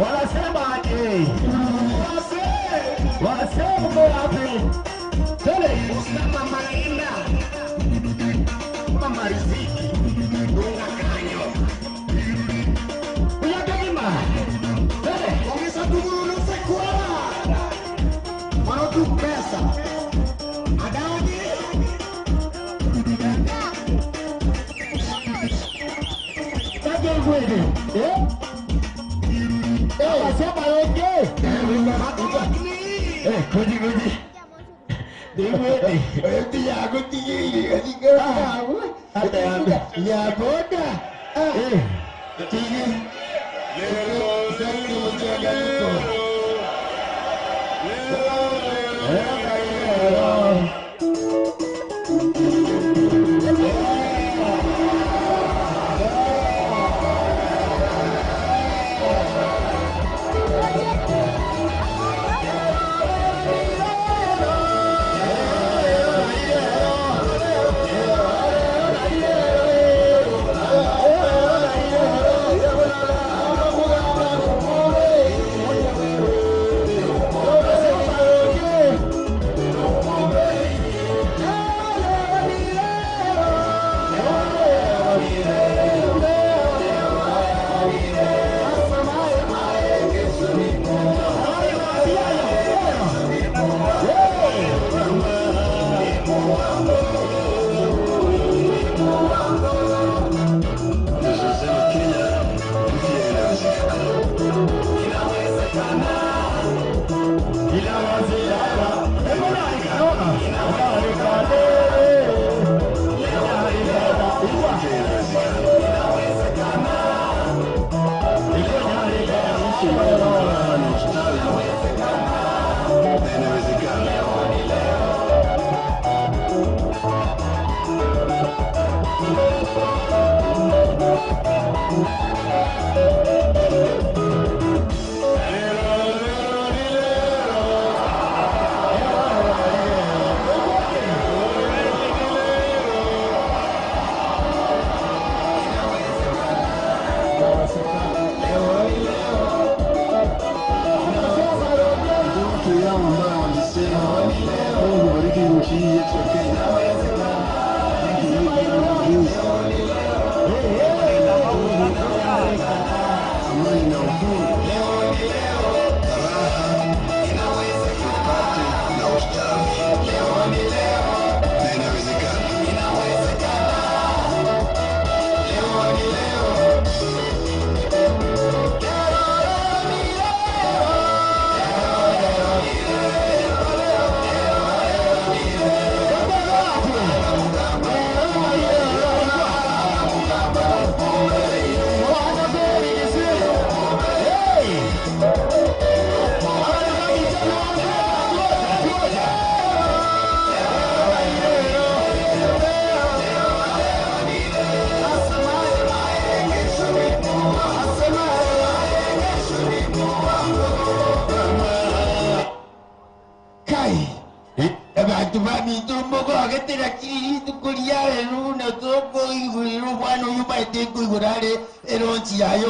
wanasema aje? Wanasema mko wapi? Tele kama Marina. Mama Riziki. Dunga kanyo. Uyakima. Tele ongeza tuguru no sekwala. Mano tu pesa. Adani. Kaje ngwede. Sema yote. Koji. Dewe. Dia aku tinggi ketika aku. Ada ya boda. Tinggi.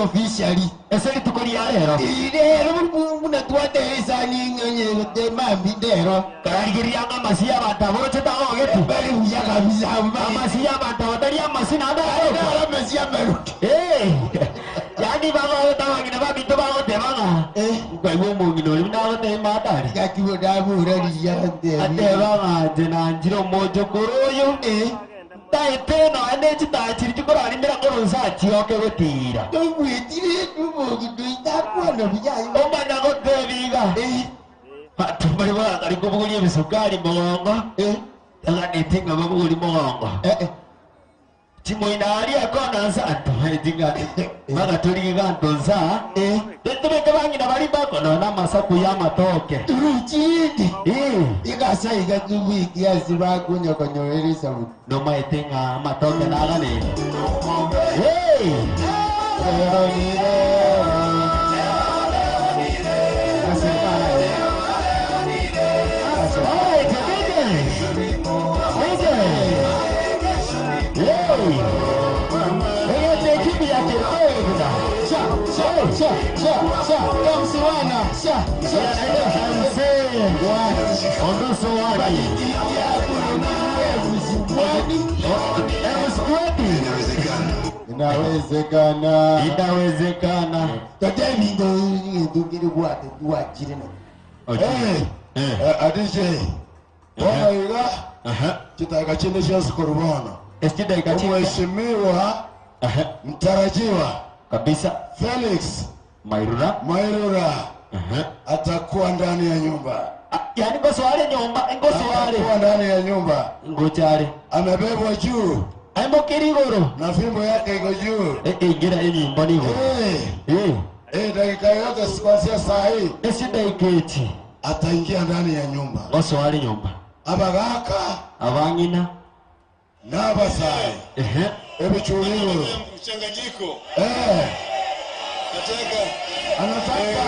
Officially, essere tu coriare, una tua tesa niente mammi dero, carighiamo masia bata, voce da oggi, per un yaga bisamba, masia bata, daria masina da, masia beru. Yani baba tawa gina babi to bago te banga. Kwa uomo gino ina te matari. Kaki boda bura diante. Ate banga jena jiro mojo koroyo. Tai teno ane chita chiri kora ni mera koro sa chio ke wetira. To wetire tu mo gitu ita kwa no bijai. O mana go te biga. Patu bari wa kari ko buguli bisukari mongo. Tanga ni tinga buguli mongo. Timo inari akona santo hedinga. Maga turi ganto sa. Tetebe ke bangi na bari bako no na masaku ya matoke. Turuchidi. Ikasa igatubi kiasi ba kunyo konyoeri sabu. No maetenga matoke na gane. Hey! Inawezekana. Tatemi ndio kwa jirani. Adije. Waiga. Kitaka chinde cha sikorubana. Kitaka chinde. Mheshimiwa mtarajiwa kabisa Felix Mairura atakuwa ndani ya nyumba. Yaani ngoswale nyumba, ngoswale atakuwa ndani ya nyumba. Ngochale. Amebebwa juu. Aimbo kirigoro. Na fimbo yake iko juu. Ingira nyimbo nigo. Dakika yote kuanzia saa hii. Dakika ataingia ndani ya nyumba. Ngoswale nyumba. Abagaka. Abangina. Nabasai. Ebichuliro. Mchanganyiko. Anataka.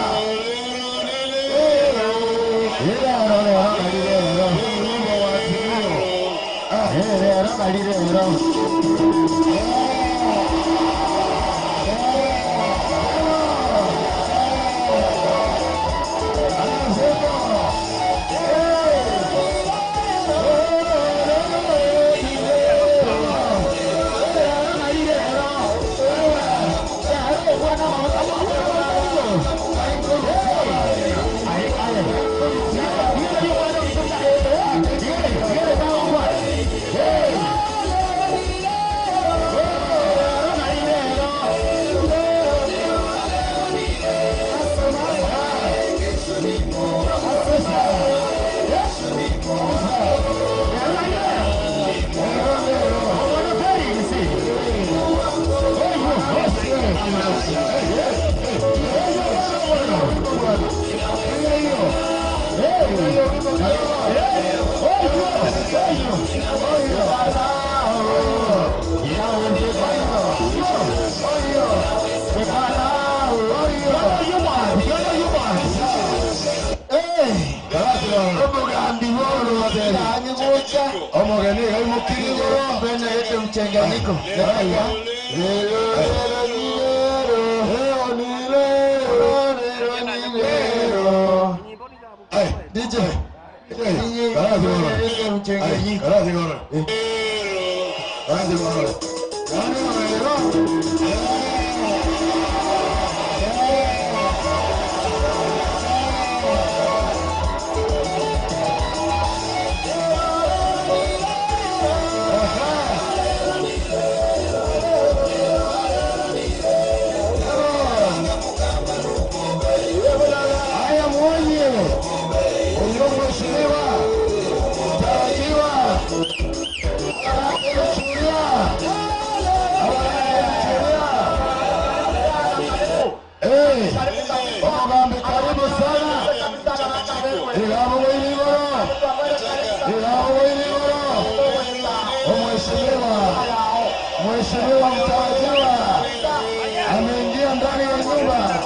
Mchanganyiko. DJ. Mheshimiwa mtarajiwa ameingia ndani ya nyumba.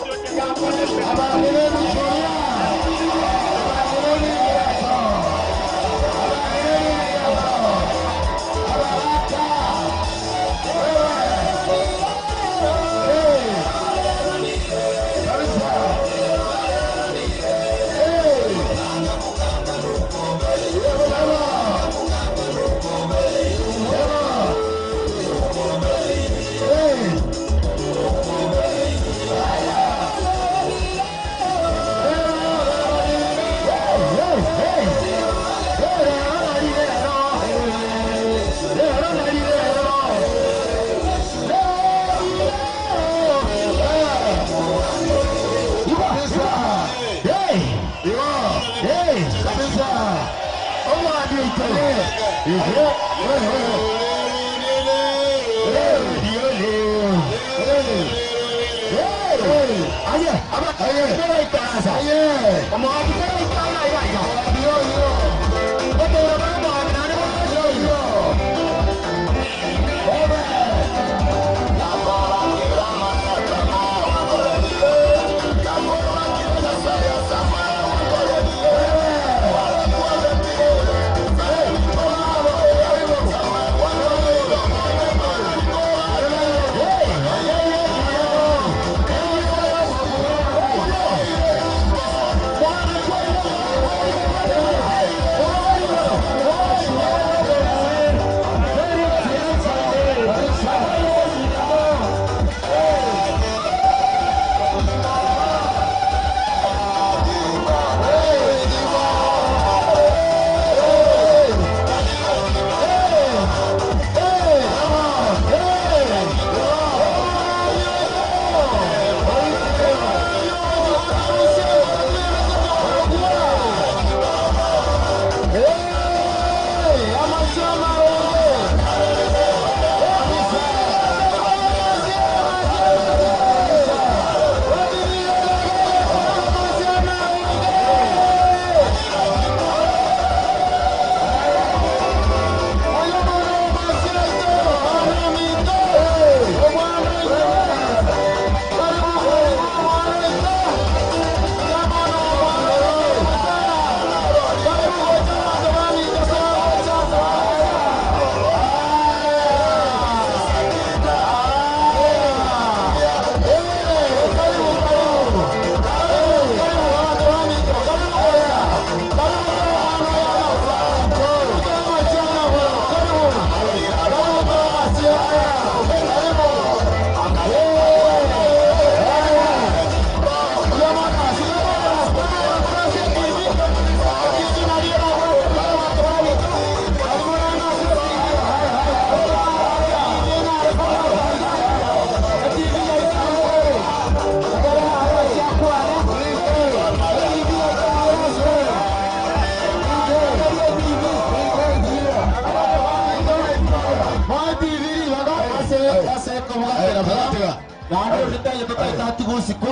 ase kumwatira batiga nando nditaye tutaita tigusiku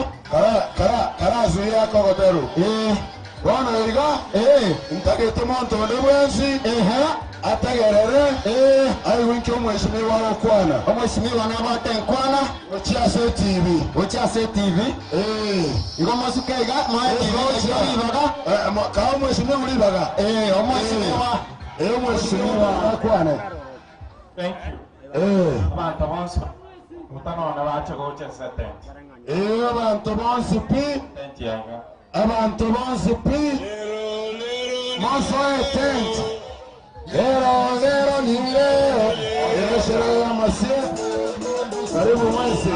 kara zuya kogoteru wana iga ntagete monto ne bwensi atagerere ai winki omweshimiwa okwana omweshimiwa nabate nkwana Ochiase TV igoma sukaiga mwa TV ibaga ka omweshimiwa ulibaga omweshimiwa okwana. Thank you. Abantu bonse mutanona bacha gocha setent. Abantu bonse pi Tentianga. abantu bonse pi Monso tent Lero ni lero Shere ya masia karibu mwezi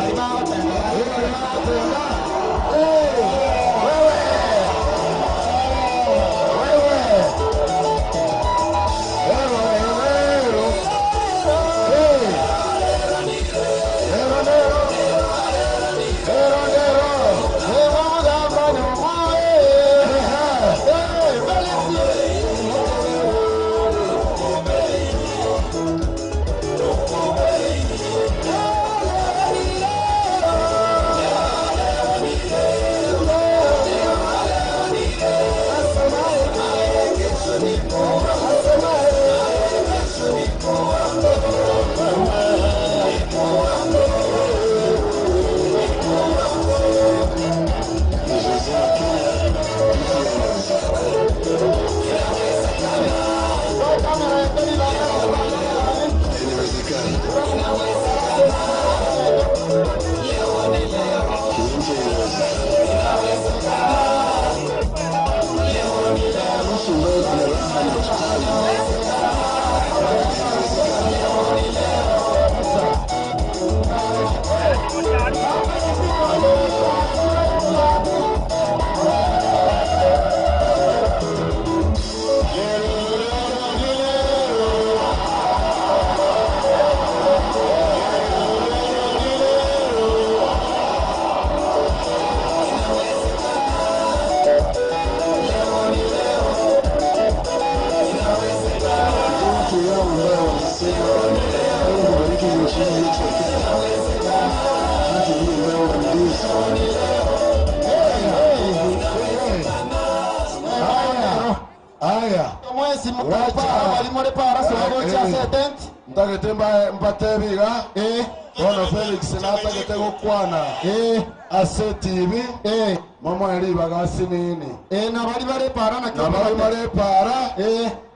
mwezi mukapa bali muri para so gocha setent ntagete mbatebiga Ono Felix natagete gukwana ase TV mama eribaga sinini na bali para na bali para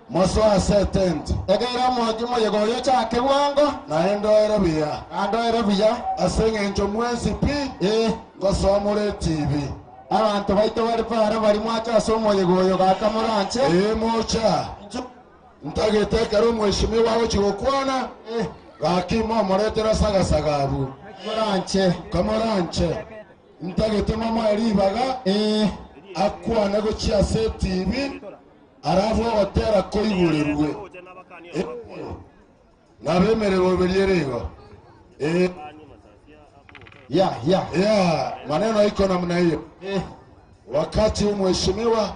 moso ase tent egera moji moyegoyo chake wango naendo erabia ando erabia asenge njo mwezi pi ngosomore TV abantu baito bali para bali mwacha somo yegoyo gakamuranche mocha ntagete karo mweshimiwa wawe chigokwana gakimo moretera sagasagabu kamuranche ntagete mama eribaga akwana gochia se TV aravu otera koigurirwe nabemererwo berierego maneno iko namna hiyo wakati mheshimiwa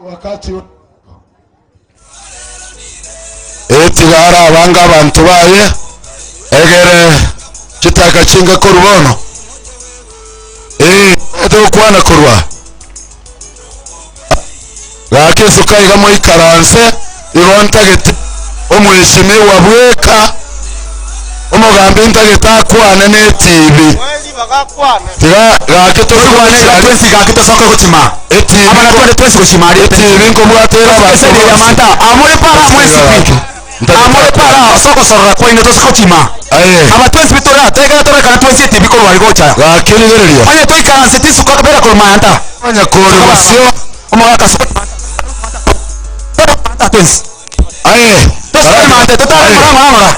wakati etigara abanga abantu baye egere kitaka chinga korubono kwana korwa gakeso kaiga mo ikaranse irontagete omweshimiwa bweka omugambi ntageta kwana ne TV tiga gaketo kwana twesi gaketo soka kuchima abana twende twesi kuchimari TV ngo mwatera basere ya manda amure para mwesi piki amure para soko sorra kwa ino tosiko chima aba twesi bitora tega tora kana twesi TV ko bari gocha gakiri gereria anya to ikaranse tisu ko bera ko manda anya ko basio omugaka twesi manda totale mara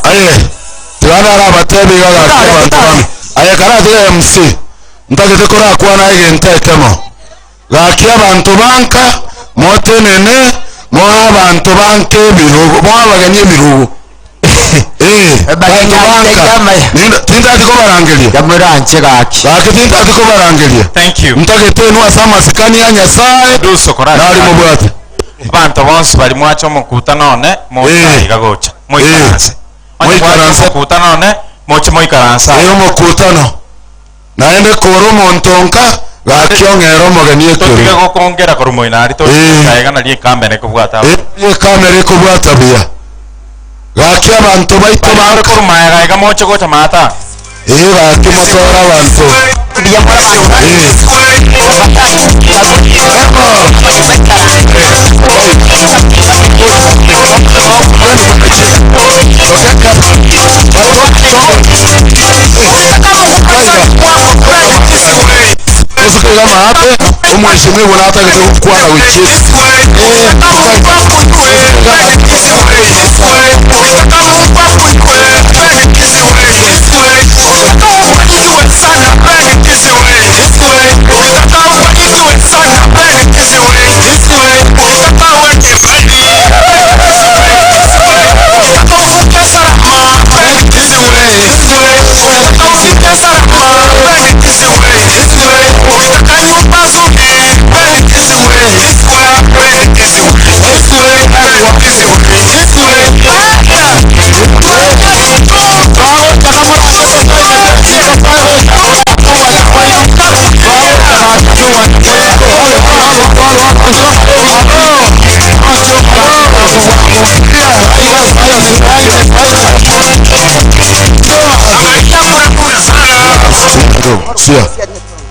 Tiwana rabatebi gaga abantu bamwe ayakara MC ntagete kora kwana igentekemo gaki abantu banka motenene mo abantu banke birugo mo abaganye birugo tindati ko barangelia yamuranche gaki tindati ko barangelia Thank you. ntagete no asama sikani ya nyasaye Duso korari nari mu bwate abantu bonse bari mwacho mukuta none mo iga gocha mo ikanse moikaransa kutano ne mochi moikaransa eyo mokutano naende koro montonka gakiongero mogeni ekero totige gukongera korumo inari to kaigana rie kamera kubwata ye kamera kubwata bia gaki abantu baito ba koruma gaiga mochi gocha mata gaki motora abantu Kama hape umheshimiwa na hata kuwa na wiki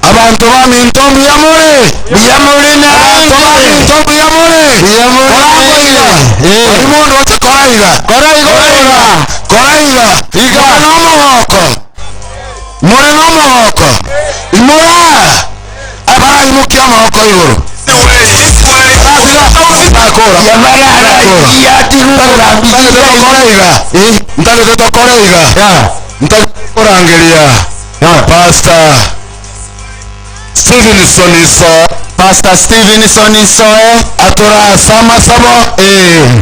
abantu bamintombi yamule na abantu yamule umuntu wose koraiga iga mure n'amaboko imura abarayimukiye amaboko y'iguru ntakurangiria Pastor Stevenson iso atura sama sabo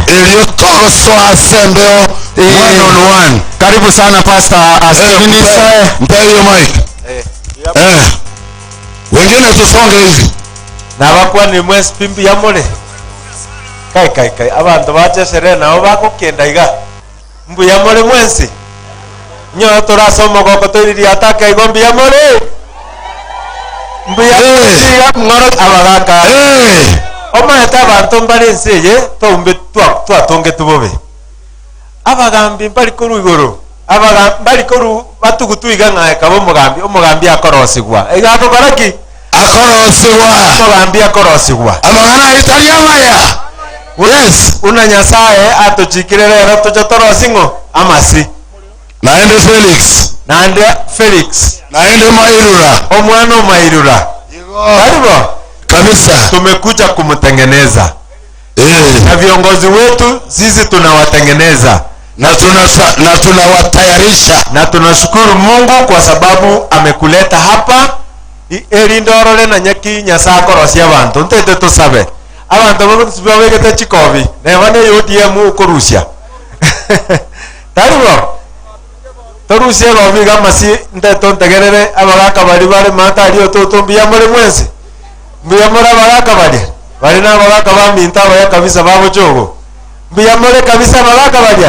elio toso asembeo one on one. Karibu sana Pastor Stevenson iso mpeyo mic wengine tusonge hivi na bakwa ni mwezi pimbi ya mole kai abantu baje serena nabo bakukenda iga mbu ya mole mwensi nyo turasoma goko tiriri ataka igombi ya mole mbu ya ngoro abagaka omata abantu mbali nseye tombe twatonge tubobe abagambi mbali koru igoro abagambi mbali koru batugutuiga ngaye kabo umugambi akorosigwa igako baraki akorosigwa umugambi akorosigwa amagana italia maya yes una nyasaye atochikirere torosingo amasi naende Felix naende Mairura omwana Mairura karibu kabisa tumekuja kumtengeneza na viongozi wetu sisi tunawatengeneza na tunawatayarisha na tunashukuru Mungu kwa sababu amekuleta hapa erindorole na nyaki nyasako rosia abantu ntete tusabe abantu bamutubya wegete chikobi na bane UDM ukorusia karibu torusia gobi gamasi nteto ntegerere abagaka bari mata ariyo totombia muri mwensi mbiya muri abagaka bari na abagaka baminta baya kabisa babo jogo mbiya muri kabisa abagaka bari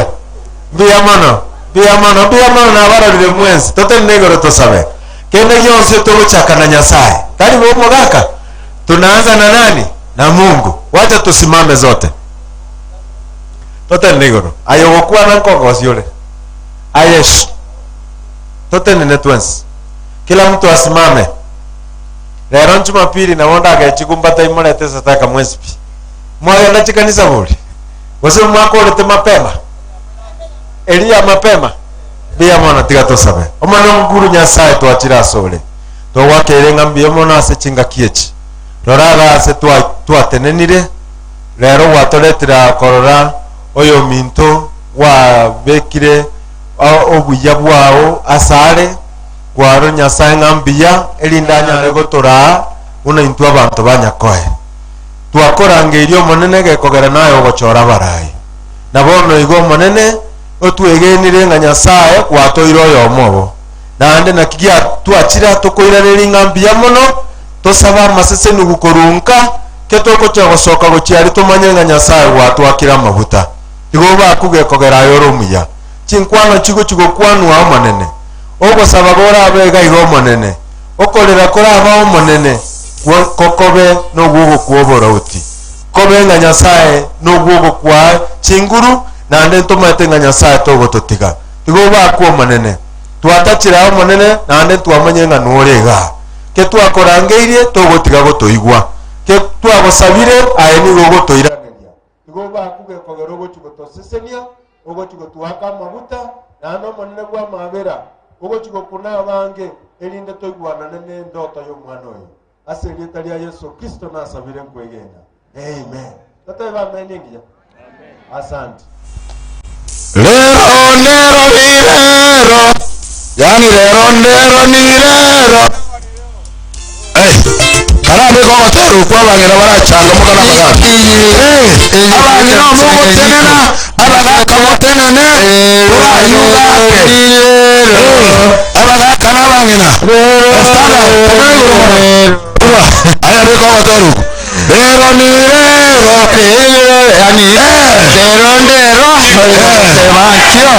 mbiya mono na bararire mwensi tote negoro tosabe kende yonse tuguchaka na Nyasaye karibu mugaka tunaanza na nani na Mungu wacha tusimame zote tote negoro ayogokuwa na nkongozi yule ayesh tote nene twens kila mtu asimame lero Jumapili na wonda agechikumbata imulete sataka mwezi mwagenda chikanisa buri wase mwakorete mapema Elia mapema bia mwana tiga tusabe omwana mukuru Nyasaye twachira asole twakerenga mbio mona ase chinga kiechi roraga ase twatenenire lero watoletira korora oyo minto wa bekire obuya bwao asare kwaro Nyasaye ngambia elindanya regotora una intu abantu banyakoe twakorangerio monene gekogera nayo gochora barai nabono igo monene otwegenire nga Nyasaye kwatoiro yomobo nande nakigia twachira tukoirareri ngambia mono tosaba masese nugukorunka ketoko cyagosoka gocyari tumanye nga Nyasaye watwakira amabuta igo bakugekogera yoromuya chinkwano chigo kwanu amonene ogosaba gora abega igo monene okorera koraba omonene kokobe nogugo kuobora uti kobe nga nyasaye nogugo kwa chinguru nande ntomate nga nyasaye togototiga tigo bakwo monene twatachira omonene nande twamanye nga norega ke twakorangeirie togotiga gotoigwa ke twagosabire aye nigo gotoiraneria tigo bakuge kogero gochigotosesenia ogochigotwaka amaguta nande omonene bwa mabera ogochigokuna abange erinde toigwanane n'endoto y'omwana oyo ase erieta ria Yesu Kristo nasabire nkwegenda amen tatebe bameningia asante Lero nero nirero yani lero nero nirero karabe ko batero kwa bangera baracanga mukana magana abangera omugotenena abagaka motenene urayugake abagaka nabangena estana aya beko batero lero nirero yani lero ndero sebakio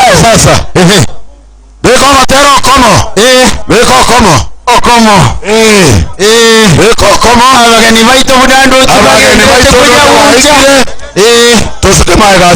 aya sasa beko matero komo beko komo komo beko komo abageni baito budando abageni baito budando tosike maega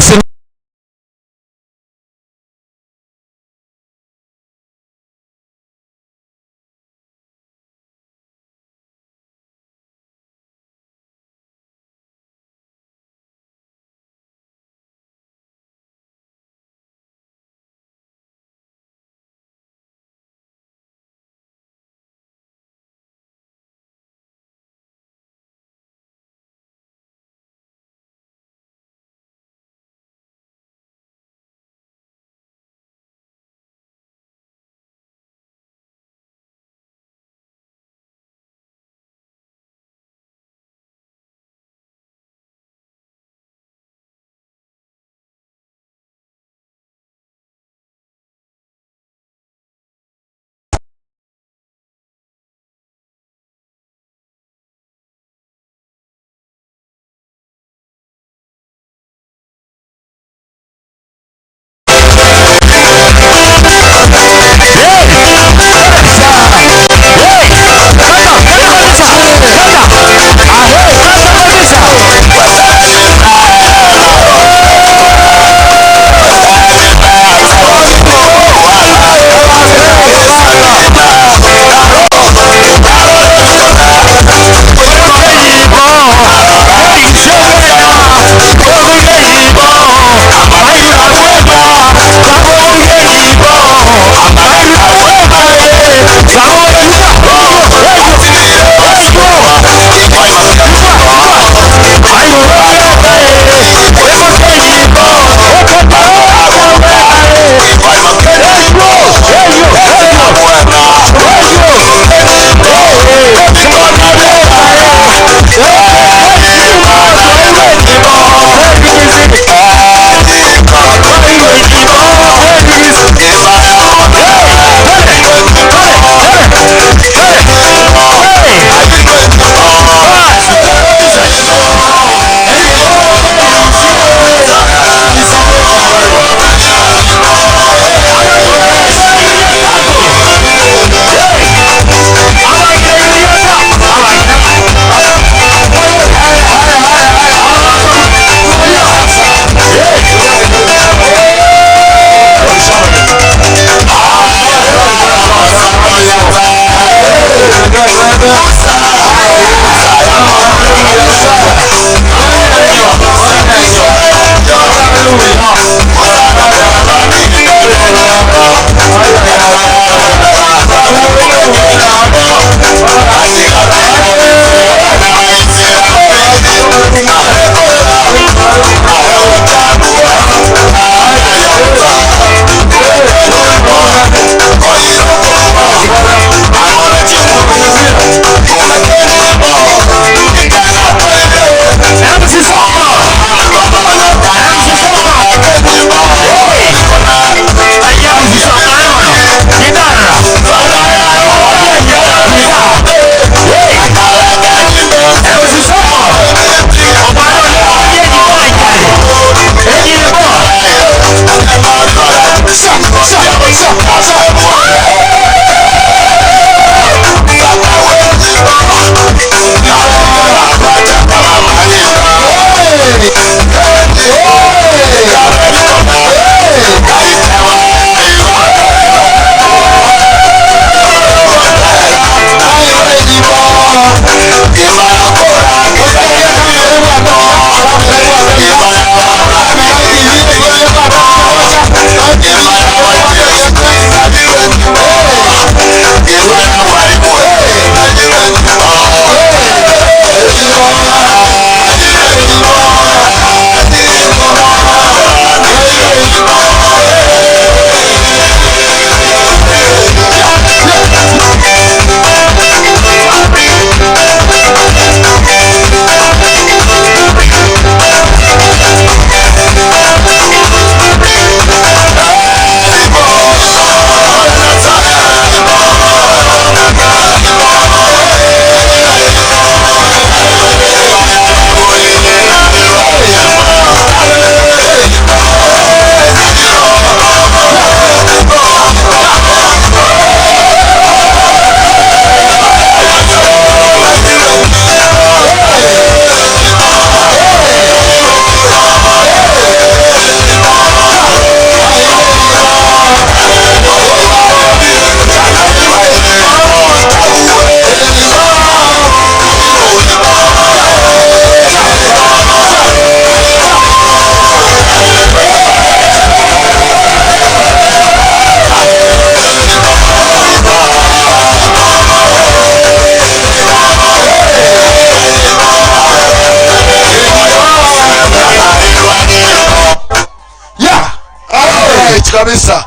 much kabisa.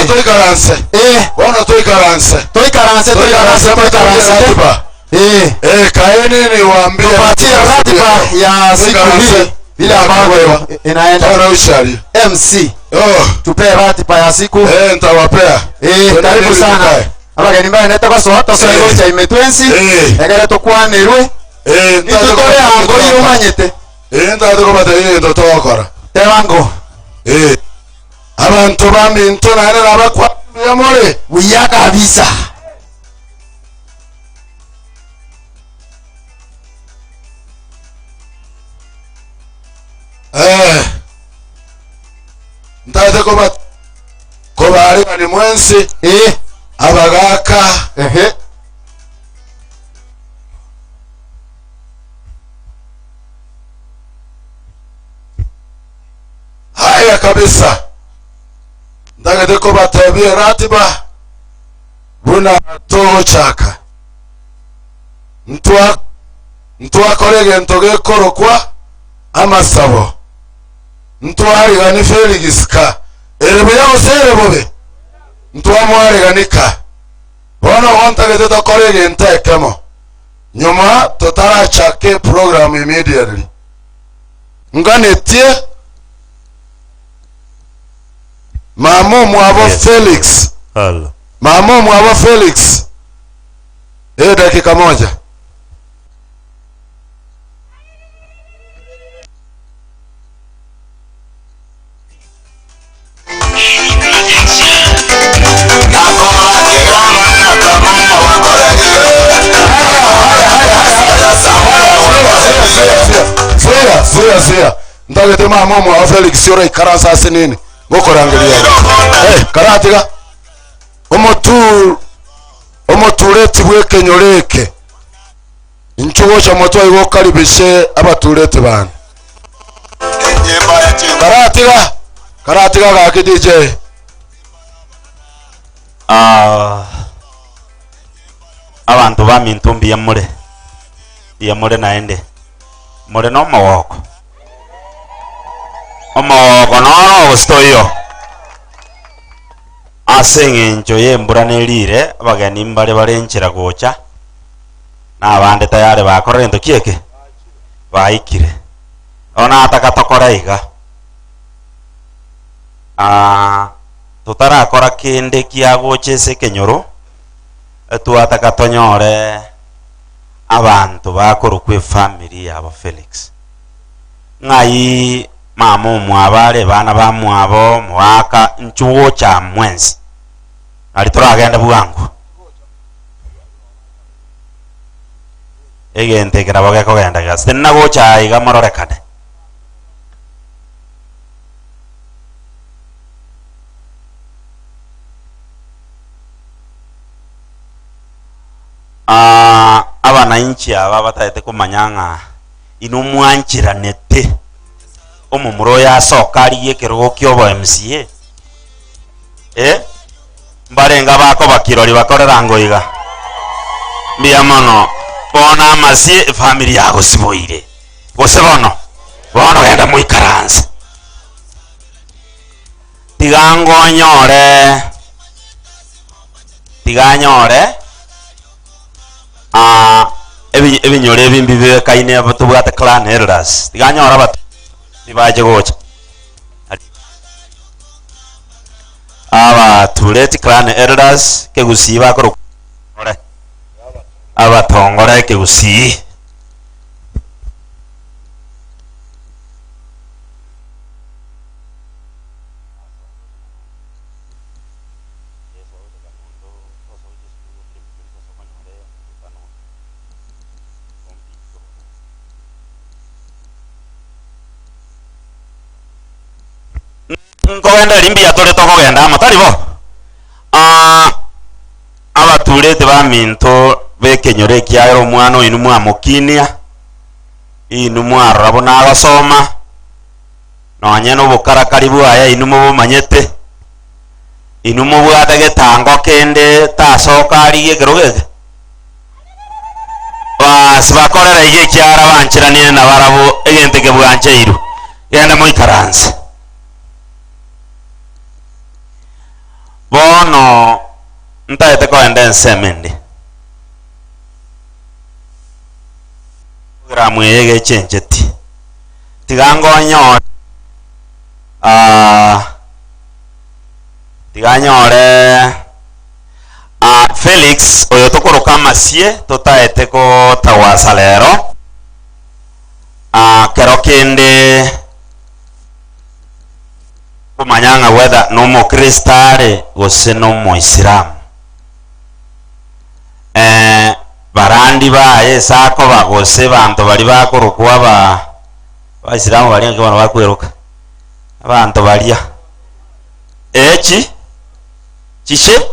Tuikaranse. Wana tuikaranse. Tuikaranse. Kaeni niwaambie. Tupatie ratiba ya siku hii ile ambayo inaenda. Tuna ushari. MC. Tupe ratiba ya siku. Nitawapea. Karibu sana. Abageni mbaya neta kwa soto soyo cha imetwensi. Egere tukwanirwe. Nitutore ango yumanyete. Ndadoko bateye ndotokora. Tewango. Abantu baminto nane nabakwa yamore. Wiya kabisa. Ndade ko bari bari mwensi abagaka haya kabisa. Ndagede ko batabye ratiba buna toho chaka ntwa korege ntoge korokwa amasabo ntwariga ni Felix ka erebe yose bobe ntwamwariga nika bono wantagede to korege ntekemo nyuma tutarachake program immediately nganetie mamo mwabo Felix. Hello. Mamo mwabo Felix. Dakika moja. Sia. Ndagete mamo mwabo Felix yore ikaransa sinini. Ngokorangiria. Karatiga. Omotureti bwekenyoreke. Inchugo cha moto iwo karibishe abatureti bana. Karatiga ga DJ. Abantu bamintumbi yamure naende. Mure no mawoko. Omawoko no stoyo. Asengenjo yembura nelire abageni mbale balenchera gocha nabande tayari bakorento kieke baikire ona atakatokora iga tutarakora kinde kiagochese kenyoro etu atakatonyore abantu bakorukwe family yabo Felix ngai mama mwabale bana ba mwabo mwaka nchuo cha mwenzi alituragenda buwangu egente kirabo kogenda gas tinna gocha iga mororekane abana inchi aba bataete kumanyanga inumwanchiranete omumuro ya sokari yekerogo kyobo MCA mbarenga bako bakirori bakorera ngoiga mbia mono bona masie family yago siboire gosebono bono genda muikaranse tiganyore ebinyore bimbi bekaine abatubwate clan elders tiganyora batu nibaje gocha aba tureti clan elders kegusiba koro aba tongora kegusi nkogenda limbi yatore tokogenda amatari bo abaturete baminto bekenyore kiaro mwana inu mwamukinia inu mwarabo nagasoma nonye nobukara karibu aya inu mubumanyete inu mubwate getango kende tasoka ari egerogege basi bakorera ige kiara banchiranie na barabo egente gebwanche iru genda moikaranse bono ntaete koende ensemendi programu eye gechenjeti tigangonyore tiganyore Felix oyo tukuruka amasie tutaete ko tawasa lero kero kende kumanyanga whether no kristare gose no moisilamu barandi baye sako bagose bantu bali bakurukwa baisilamu bali ngibona bakweruka abantu balia chishe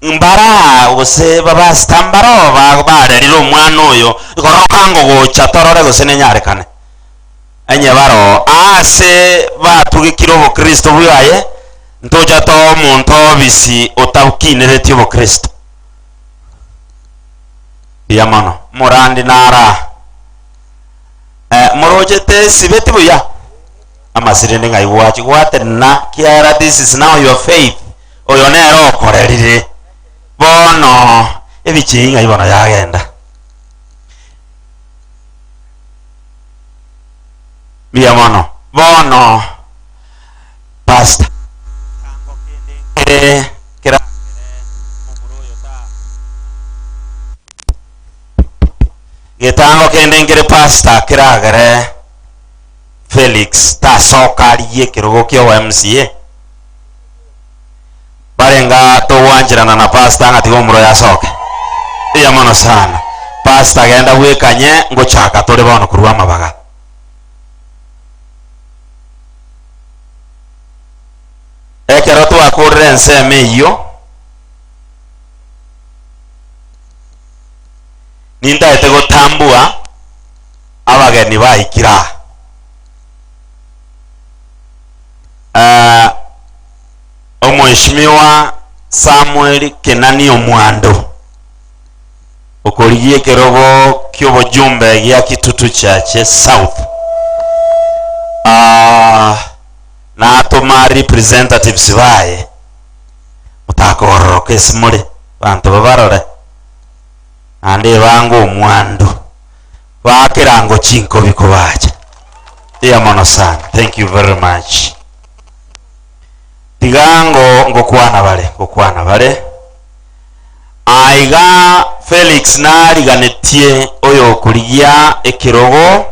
mbara gose baba stambaro bareriro omwana oyo ikorokango gocha torore gose nenyarekane enye baro ase batugikira obukristo bwaye ntoja to omuntu obisi otabukineretie obukristo biyamano murandi nara murojete sibeti buya amasirende ngai wachi gwate na kiara this is now your faith oyo nero okorerire bono ebichinga ibona yagenda biyamano bono pastor kira getango kende ngire pastor kiragere Felix tasokariye kirogo kyo MCA barenga to wanjirana na pastor ngati gomuro yasoke biyamano sana pastor genda wekanye ngochaka tole bono kurwa mabaga ekero twakurire enseme iyo nindaete gutambua abageni baikira omweshimiwa Samuel Kenani Omwando okorigie kerogo ky'obujumbe gya Kitutu Church South natuma representatives baye mutakororoka esimule bantu babarore ande bango Omwando bakirango chinko biko baje diamono sana. Thank you very much. Tigango ngokwana bale aiga Felix nari ganetie oyo kurigia ekirogo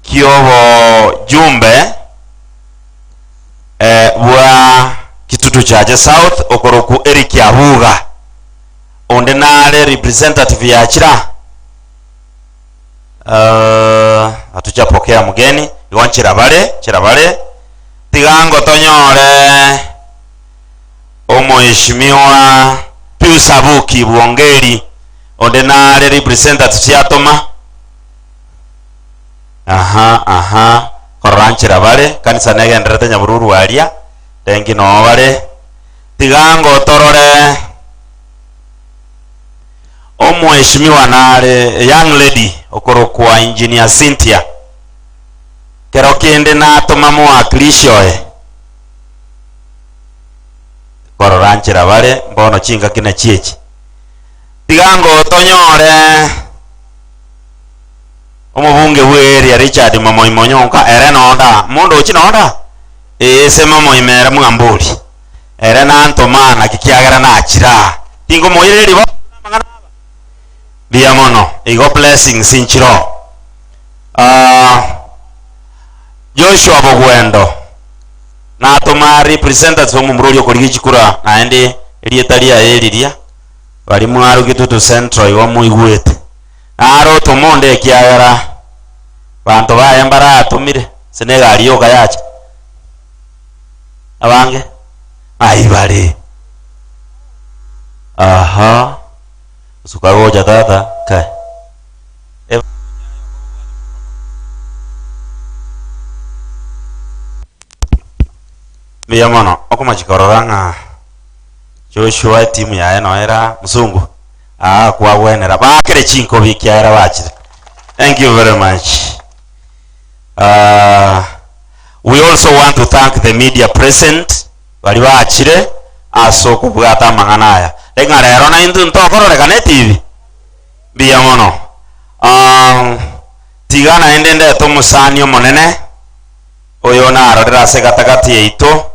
kyobo jumbe bwa Kitutu Church South okoroku Eric Abuga onde nale representative ya chira atujapokea mugeni iwanchira bale tigango tonyore omoheshimiwa Pius Abuki Bwongeri onde nale representative yatoma koranchira bale kanisa negenderete Nyabururu alia tengi no bale tigango torore omoheshimiwa nale young lady okorokwa engineer Cynthia kero kende natoma mwakilishoe kororanchira bale mbono chinga kina chiechi tigango tonyore omubunge bweria Richard Mamoimonyonka ere nonda mundu uchinonda ese Mamoimera mwamburi ere nantomana kikiagera nachira tingo moyereri bo biamono igo blessings inchiro Joshua Bogwendo natoma representatives omumururi okoriga chikura naende erietaria eriria bali mwaru Kitutu Central igo muigwete aro tomonde kiagera bantu baye mbara atumire senegari yoka yacha abange aibare sukagoja tata kai biamono okuma chikororanga Joshua timu ya eno era musungu kwa wenera bakere chinko bikia era bachire. Thank you very much. We also want to thank the media present bali bachire aso kubwata amang'ana aya eng'a rero na intu ntokororeka TV biya mono tiga naende ndete omusani omonene oyo narorera ase gatagati yaito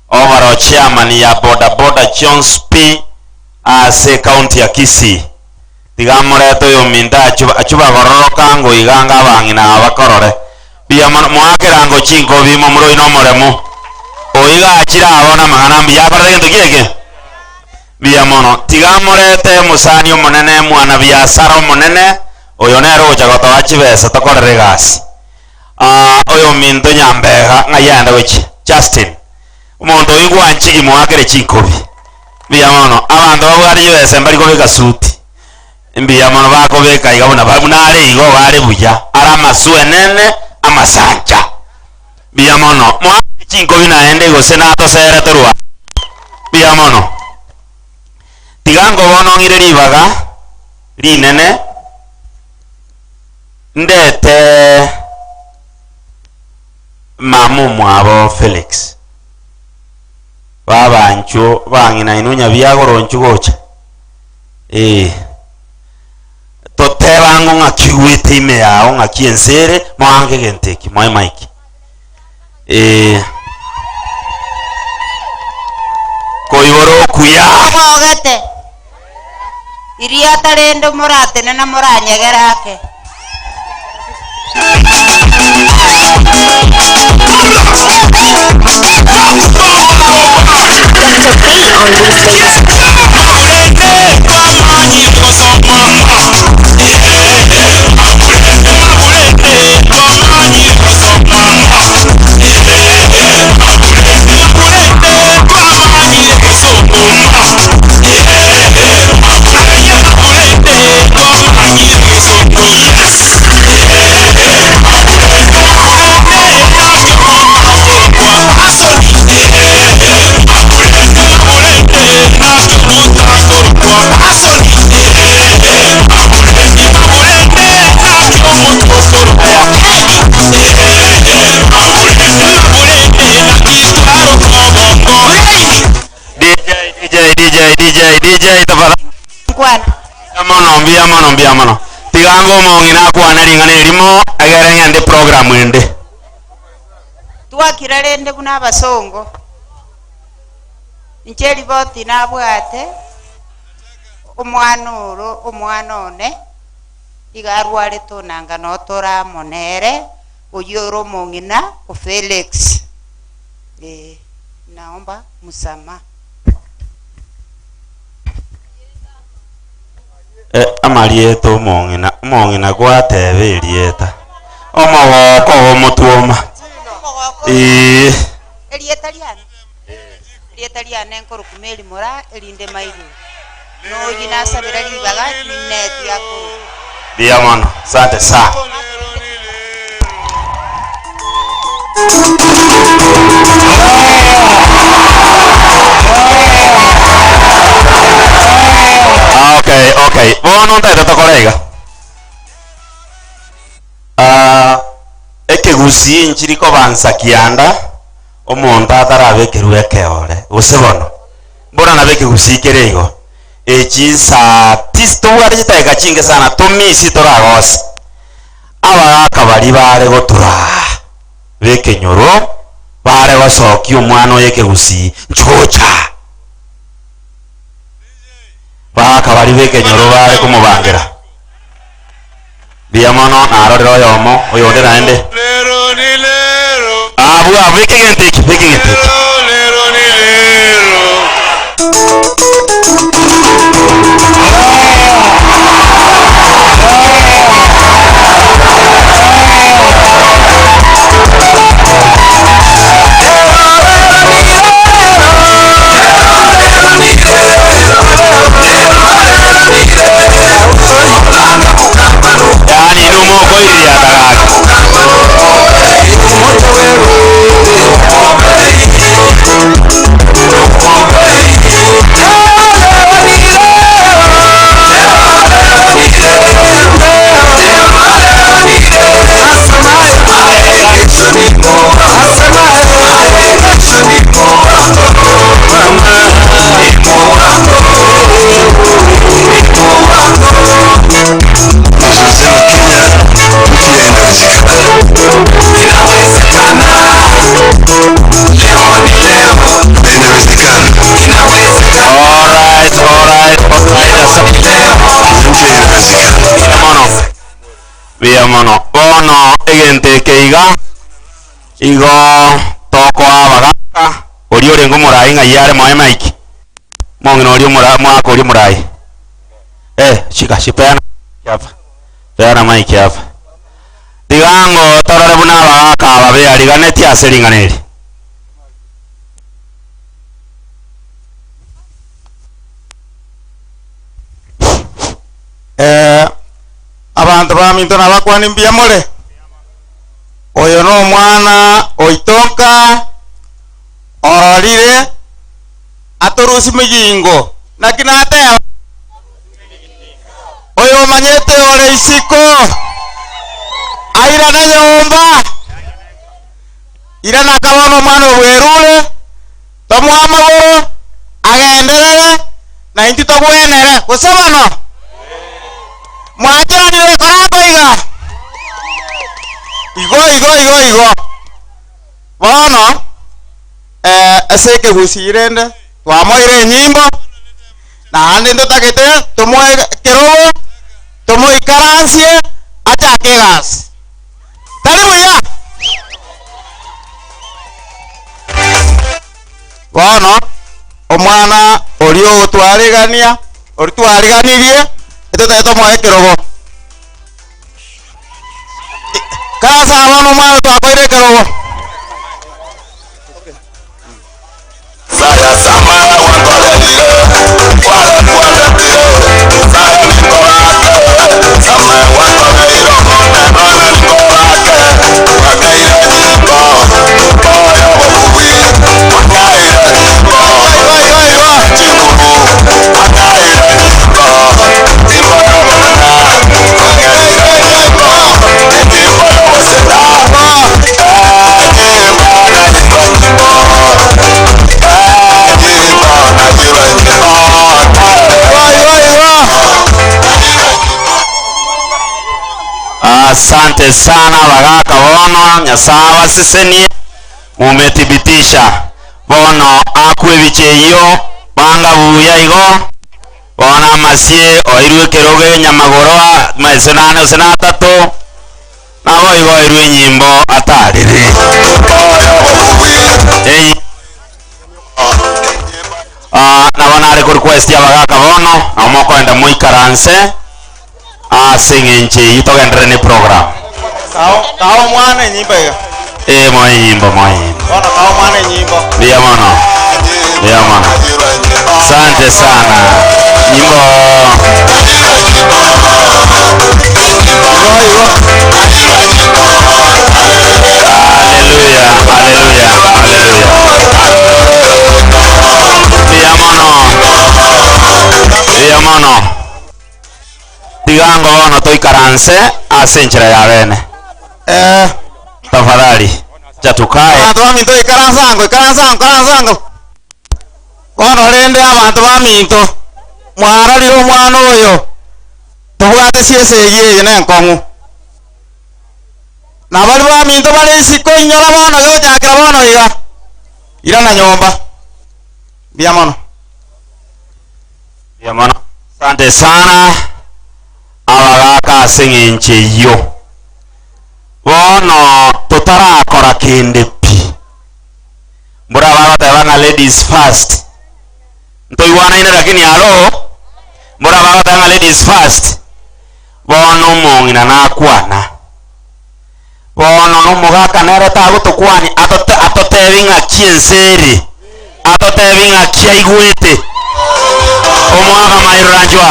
obaro chairman ya boda Jones P ase county ya Kisii tiga morete oyo minda achuba gororoka ngo iganga abang'ina abakorore biya mono mwakerango chinko bimo muro ino moremo oiga achira abona magana mbiya korore gento kieke biya mono tiga morete musani omonene mwana biasara omonene oyo nero gocha gotoa chibesa tokorere gasi oyo minto nyambega ng'ayenda gochi Justin omonto oigwa nchigi mwakere chinkobi biya mono abanto babwari chibesa mbari kobeka suti mbiya mono bakobeka iga bona babunare igo bare buya ara amasu enene amasanja biya mono mwakere chinkobi naende gose natosere torwa biya mono tigango bono ngire ribaga rinene ndete mamu mwabo Felix babancho bang'ina inunya byagoronchu gocha totebango ng'akiwete ime yao ng'akiensere mwange genteki mwae Mike koiboro kuya mogete iria tarendo moratene na moranyegerake DJ tafadhali kwana mbia mono tigango mong'ina kwana ringana erimo agere ng'ende program ende twakira rende buna abasongo ncheri boti nabwate omwana one igarware tonanga notora monere oyoro mong'ina o Felix naomba musama amarieto mong'ina gwatebe erieta omogoko omotuoma erieta liane nkorokumeri mora erinde mairu noyi nasabira libaga nineti yakoro biya mono asante sana okay bono ntete tokorega ekegusi nchiriko bansa kianda omonto atarabekerwa ekeore gose bono mbona nabekegusi kereigo echisa tistowari chitaika chinge sana tomisi toragosa abagaka bari bare gotura bekenyoro bare gosokia omwana oyo ekegusi nchugocha baka bari bekenyoro bare kumubangira biya mono narorera oyomo oyonde naende abwa bekegenteki yani numoko iriatagaki mono bono egente keiga igo toko abagaka ori ore ngomurai ng'ayare moe maiki mongino ori mwako ori murai shika shipena hapa peana maiki hapa digango torore buna abagaka ababe ariganeti aseringaneri abantu baminto nabakwani mbia mole oyo no mwana oitoka orire atorusi mujingo nakinate oyo manyete ore isiko aira na nyomba ira nakabono mwana obwerure tomwamagoro agenderere na inti togwenere gusabano mwajanire karako igo bono eseke gusirende twamoire nyimbo nandi ndotagete tumoe kerobo tumoikaransie achake gasi tari muya bono omwana orio otwarigania ori twariganirie eto moe kerobo kasa abono mwana twakoire kerobo Saya samana wakoledile saya nikolake sama wakoleiro nana nikolake wakaira nyimbo oyo obuwi wakaira nyimbo chikuru wakaira nyimbo imbarabara wakaira nyimbo nyimbo yosedabo Asante sana bagaka bono nyasawa sisenie mumethibitisha bono akwe bicheyo banga buya igo bona masie oirwe keroge nyamagoro maesenane osena tatu nabo igo oirwe nyimbo atarire nabona ari request ya bagaka bono amoko enda muikaranse sing'enche itogendere ni program Kao mwana nyimbo hiyo. Moe nyimbo. Bona kao mwana nyimbo. Ndio mono. Asante sana. Nyimbo. Ndio mono. Digango bono toikaranse asenchera ya bene tafadhali jatukae abantu baminto ikaransango bono rende abantu baminto mwarariro omwana oyo tubwate siese yeye nenkong'u nabali baminto bali isiko inyora bono gochakera bono ira na nyomba biamono asante sana abagaka aseng'enche yo bono tutarakora kende pi mbura bagotebanga ladies first ntoigwanaine lakini alo mbura bagotebanga ladies first bono omong'ina nakwana bono nomogaka nereta agotokwani atotebi ng'aki enseri atotebi ng'aki aigwete omwaga mairora njwa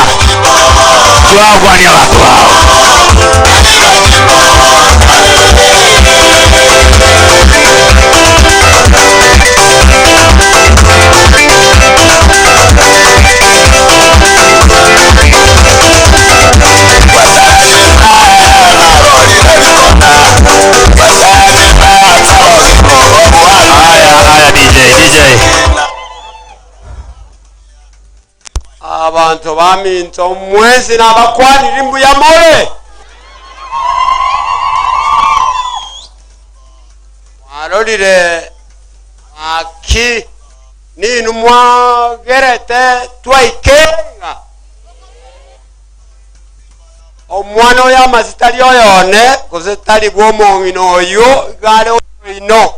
kwani abantu bao DJ abantu baminto mwezi nabakwani rimbu ya mole marolire aki ninu mwagerete twaikenga omwana oyo amazitali oyone kuzitali gw'omong'ino oyo gale oino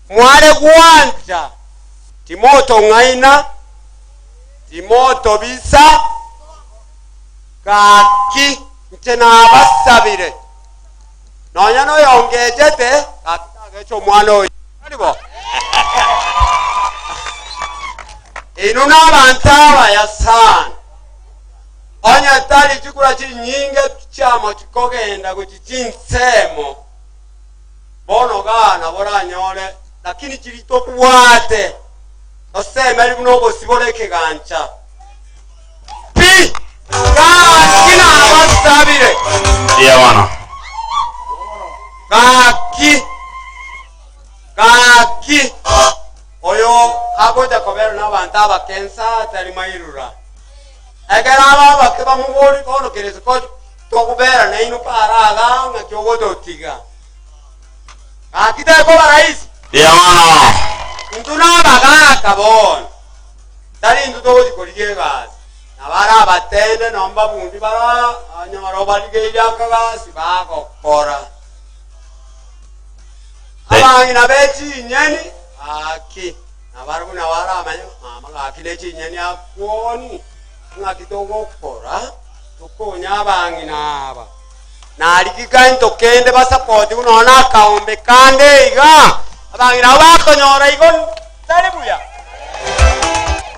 mwale gwanja timoto ng'aina timoto bisa kaki nche n'abasabire nonya noyongejete kakitagecho omwana oyo alibo ino n'abantu abayasana onya tali chikula chinyinge chamo chikogenda kuchichinsemo bono gana boranyole lakini chilito kuwate oseme ali buno bosiboleke gancha pi kina abasabire wana kaki oyo agoja kobera n'abantu abakensa tali mairura egera aba bamuboli kono kereze ko tokubera neino paraga ngakyogodotiga akita ko baraisi wana ntunabagaka bona tali ntutozi koligegasi nabara abatende nomba bundi bara anyamaro baligejakagasi bakokora abangi nabechinyeni aki nabaru nabara amanyo mama akile chinyeni akwoni ngakitogokora tukonya abangi naba nalikika ntokende basapoti unona kaombe kande iga abangi nabakonyora igon talibuya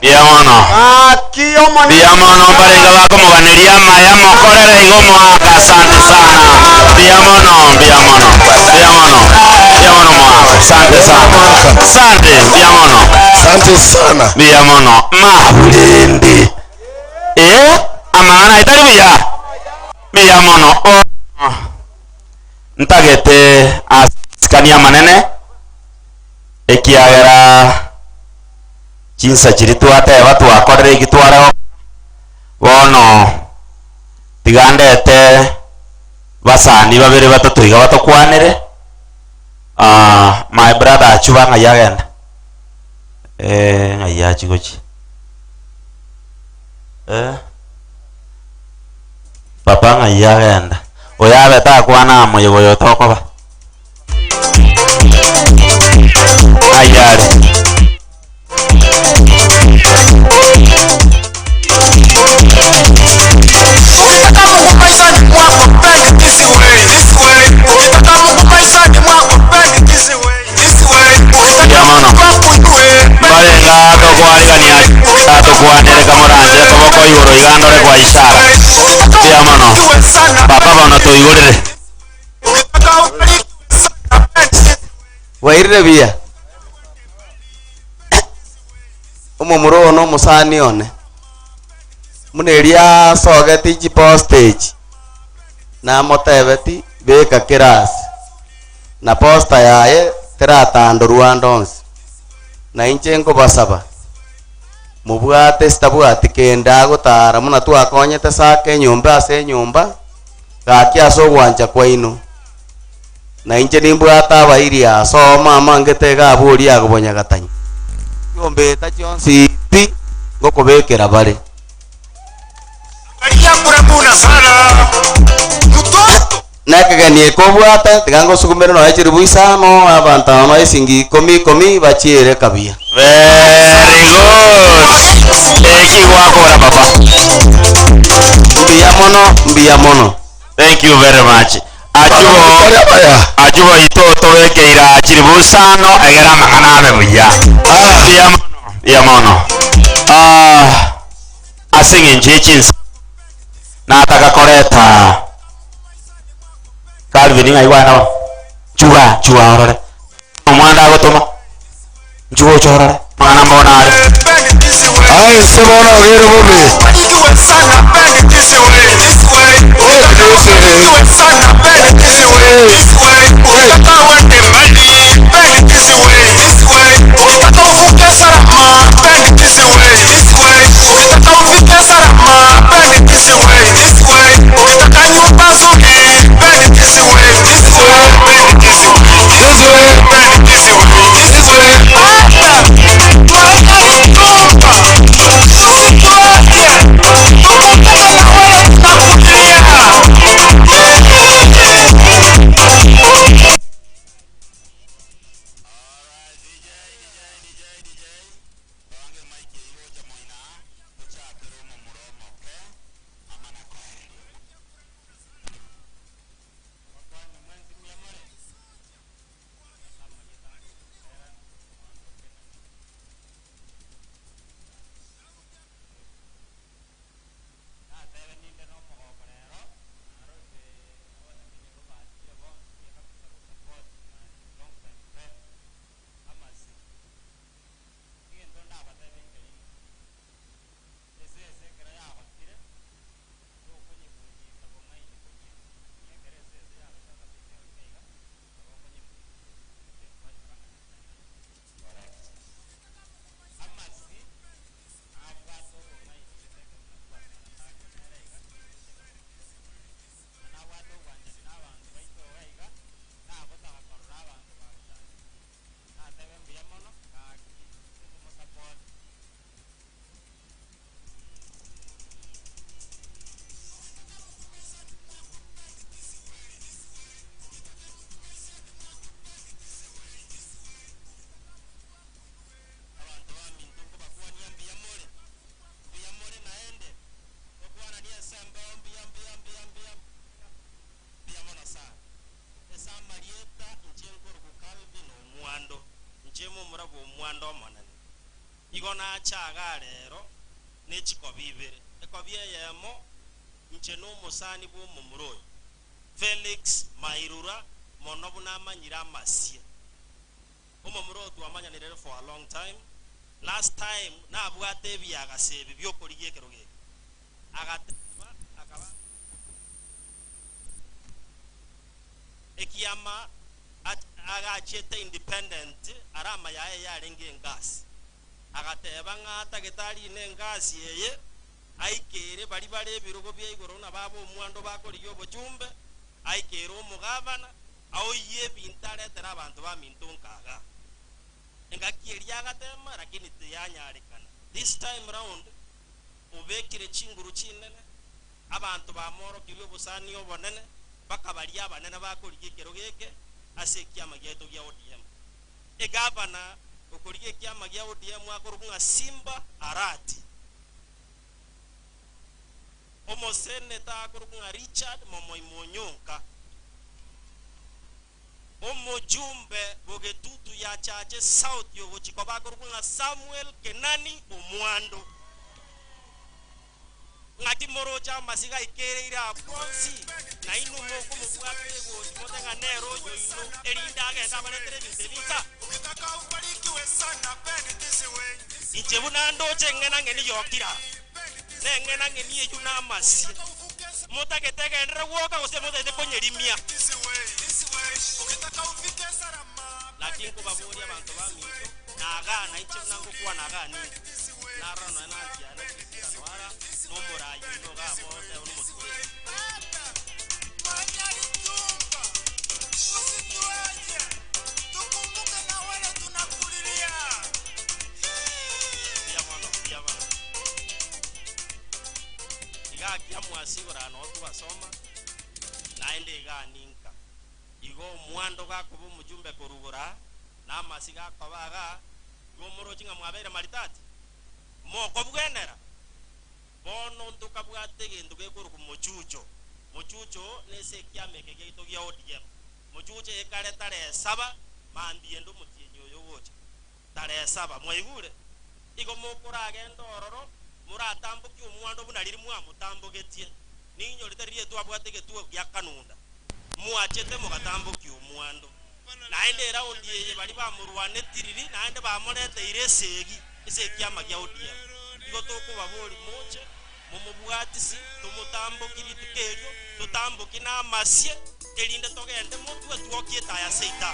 wana biamono barenga bako muganiria maya mokorera igo mwaka asante sana biamono mwaka asante sana asante biamono mabulindi amana italibuya biamono ntagete asikania manene ekiagera chinsa chiri twateba twakorere igitware bono tigandete basani babiri batatu iga batokwanire my brother achuba ngayagenda ngayachi gochi papa ngayagenda oyabe takwana moyo boyo tokoba ayare barenga tokwarigania tokwanire kamoranje koboko igoro igandore kwa ishara biamono papa bono toigorere wairire bia omomuro ono musani one muneria sogeti ji postage na motebeti beka kirasi na posta yaye tiratando rwandonsi na inche nkobasaba mubwate sitabwati kenda gutara muna twakonyete sake nyumba ase nyumba gaki aso gwanja kwaino na inche nimbwata abairi asoma amangete gaburi agobonya gatanyi yombe tachionsi pi ngokobekera bare nakaganie kobwata tigango sukumero no echiri buisano abantu amaisingi komi bachiere kabia very good eki gwakora papa mbiamono thank you very much ajubo itoto wekeira achiri busano egera manganabe buya biamono asingi nchichinsa nataka koreta Calvin ngai wana chua orore omwanda gotoma njugo chorore mwana mbona ari ai sebona gero bobe This way. obora bwo mwando monene igona chaga rero nechikobibere ekobie yemo ncheno musani bwo mumuroyo Felix Mairura monobu na manyira masie omumuro twamanyanire for a long time. Last time na abwate byaga sebe byokoriye keroge agateba akaba ekiyama agachete independent arama yaye yarenge ngasi agateba ngata getari ne ngasi yeye aikere bari bare birugo by'igoro na babo omwando bakoriye obujumbe aikere omugabana aoye bintare tera abantu ba mintunkaga engakieria agatema lakini tiyanyarikana. This time round ubekire chinguru chinene abantu bamoro kirio busani obonene bakabaria abanene bakoriye kero geke ase kiama gyeto gya ODM egabana okoriye kiama gya ODM akorunga Simba Arati omoseneta akorunga Richard Momoimonyonka omojumbe bogetutu ya chache South yogochiko bakorunga Samuel Kenani Omwando ngati moroja masiga ikereira aponsi na inu moko mubwate go motenga nero yo ino erinda agenda baletere bisebika ukitaka ubarikiwe sana peni this way ichebuna ndoche ngena ngeni yokira nengena ngeni yuna masi motaketega ndre woka ose motete konyerimia ukitaka ufike salama lakini ko baburi abantu bamito naga na ichebuna ngo kwa naga ni naro na nanti ana kisanwara nomora yuno ga mote ono mutwe manyari tumba usituaje tukumbuke na wale tunakulilia ya bana iga kiamwasigora no tubasoma naende ga ninka igo mwando ga kubu mujumbe korugora na masiga kwabaga gomoro chinga mwabere maritati moko bwenera bono ndukabwate gendo gekuru ku muchucho nese kyameke geito gya ODM muchucho ekare tare 7 mambie ndo mutienyo yogocha tare 7 mwaigure igo mukura agendo ororo muratambuki omwando bunaliri mwamutambugetie ninyo litarie twabwate getuo gya kanunda muachete mugatambuki omwando naende round yeye bali bamurwane tiriri naende bamorete iresegi ese kyama gya ODM igo toko babori moche mumubwatisi tumutambukiri tukerio tutambuki na masie elinde togende mutwe tuokieta ya seita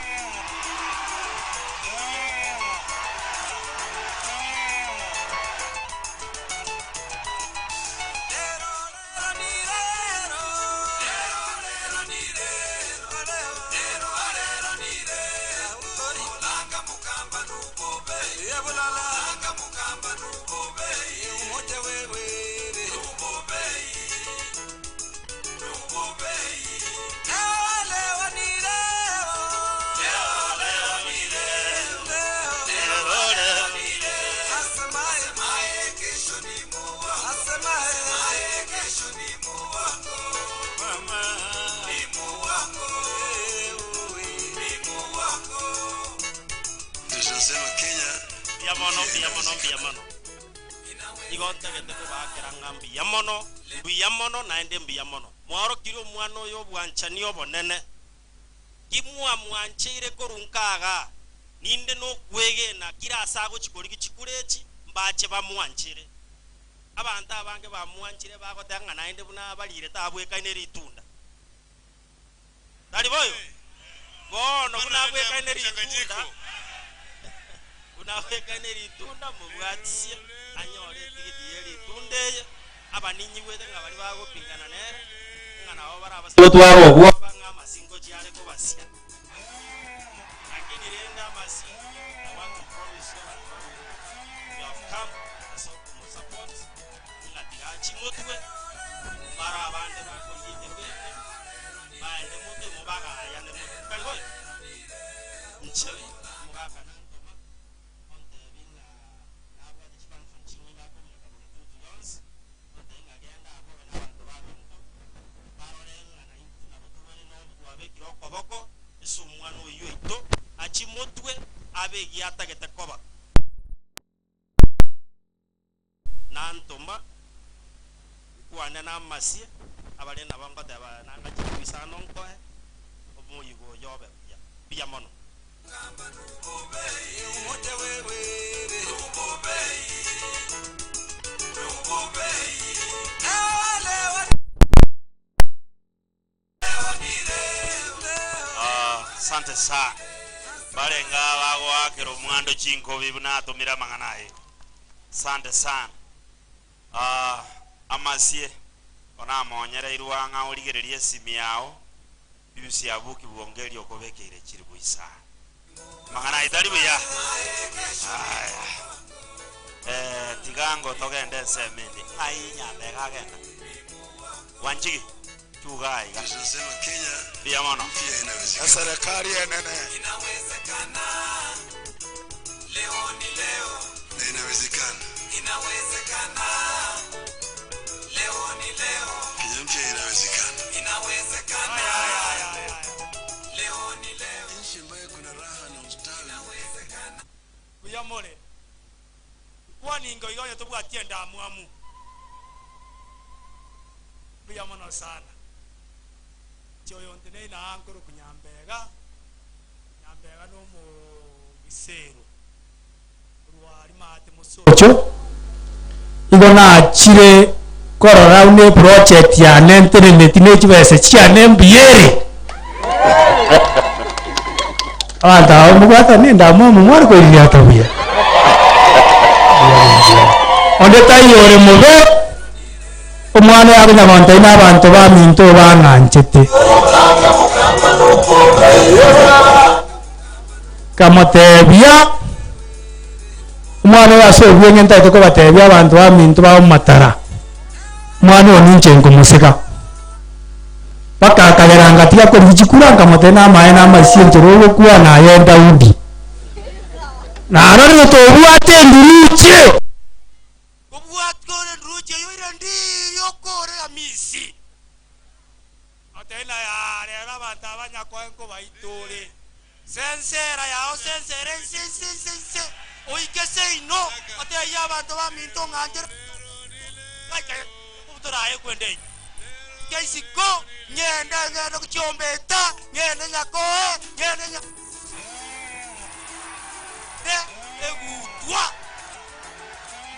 igonte gete kubakira ngambi yamono naende mbiyamono mwaro kiro mwana yo bwanchani obonene kimwa mwanchire korunkaga ninde no kwege na kira asago chikori kichikureki mbache bamwanchire abantu abange bamwanchire bagotanga naende buna balire tabweka ine ritunda dali boyo bono buna bweka ine ritunda unaweka ine ritunda mubwatsie anyore tigidi tundeye abaninyi wete ngabali bago pingana nere ngana abo baraba so twaro obwo banga masingo cyane ko basya lakini renda masingo abantu promise you have come so support la tirachi mutwe para abande bako yite wete baende mutwe mubaga yane mutwe kalgo nchewe mubaga achimotwe abegi atagete koba nantuma kwane namasie abale nabangote nanga chibisa nonkoe omuyigo yobe bia mono Sante sa barenga bago akero mwando chinko bibuna tumira manganaye sante sana amasie ona monyere iruanga oligererie simi yao yusi abuki buongeri okobekeire chiribu isa manganaye talibu ya tigango togende semeni ainya bega genda wanchigi tugai tunasema Kenya pia mono pia inawezekana. Na serikali nene Inawezekana. Leo ni leo. Na inawezekana. Inawezekana. Leo ni leo. Kenya mpya inawezekana. Inawezekana. Leo ni leo. Nchi ambayo kuna raha na ustawi. Inawezekana. kuyamole kwani ngo igoye tubwatie ndamuamu pia mono sana choyo ndene na ankoro kunyambega no mu bisero ruwari mate musocho igona chire korora une project ya internet ne chibese chia nembiere anda mugata ni ndamo mumwari ko iri atabia onde tayore mube umwana yabe nabantu n'abantu baminto bananchete kamotebia umwana yasobye ngenta toko batebia abantu baminto ba matara umwana oninche ngomuseka bakakageranga tia ko bichikuranga mote na mae na masienje rogo kwa na yenda udi na arore to buate nduruche obwatore nduruche yoira ndi yokore amisi atena ya rera banta banya ko enko baitore sensera ya o sensere sense oike seino ate ya bantu ba minto nganje aike utora aye kwende kaisiko nyenda ngendo kuchombeta nyenda nyako nyenda nyako egutwa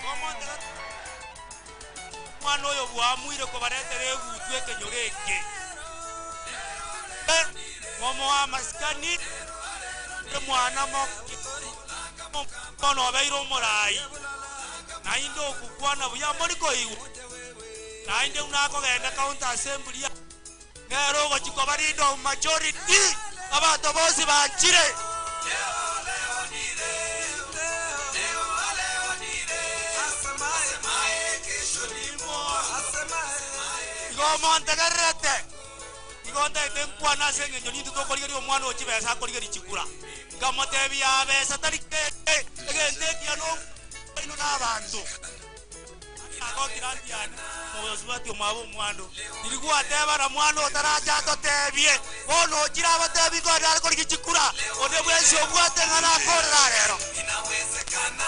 komondera mwana oyo bwamwire ko baretere egutwe kenyoreke momo wa maskani mwana mono bairo morai na indo kukwana buya moriko iwu na inde unako genda county assembly ngero go chiko barido majority abantu bose banchire Montegarrete igonda tenkwana senge nyoni to koligeri omwana ochibesa koligeri chikura gamotebi abesa tarike egende kiano ino nabantu akotiranti ana mozubati omabo mwando ilikuwa teba na mwando otaraja totebie ono chira batebi ko dal koligi chikura ode bwezi obwate ngana korra rero inawezekana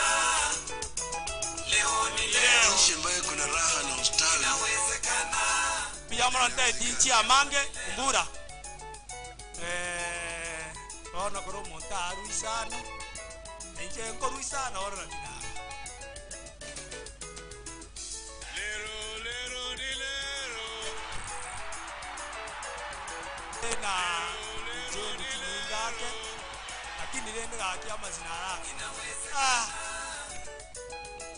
leo ni leo Nchi ambayo kuna raha na ustawi. inawezekana Yamrante tinchi amange mbura ona koro monta aruisana enje enko ruisana ora lero ni lero na jeni kiningake lakini nende gakia mazinara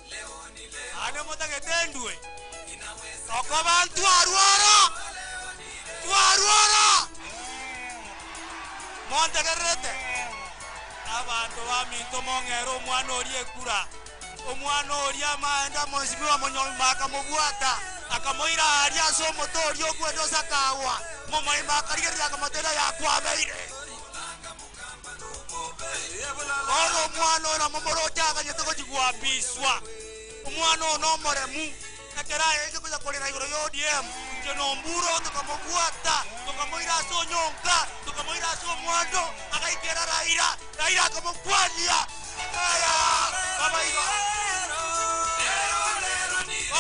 leo ni lero ane mota getendwe okobantu arwara Montegarrete abantu baminto mongero omwana orie kura omwana oria maenda monsimi wa monyoma akamubwata akamoira aria so motori okwendo sakawa momoima akarigeria akamotera yakwabeire oro omwana ona momoroja aganyete gojigwa biswa omwana ono moremu akera ege kuja kolera igoro yo ODM keno mburo tukamubwata tukamoira so nyonka tukamuira acio mwando akaitera Raila akamukwania aya kamaiga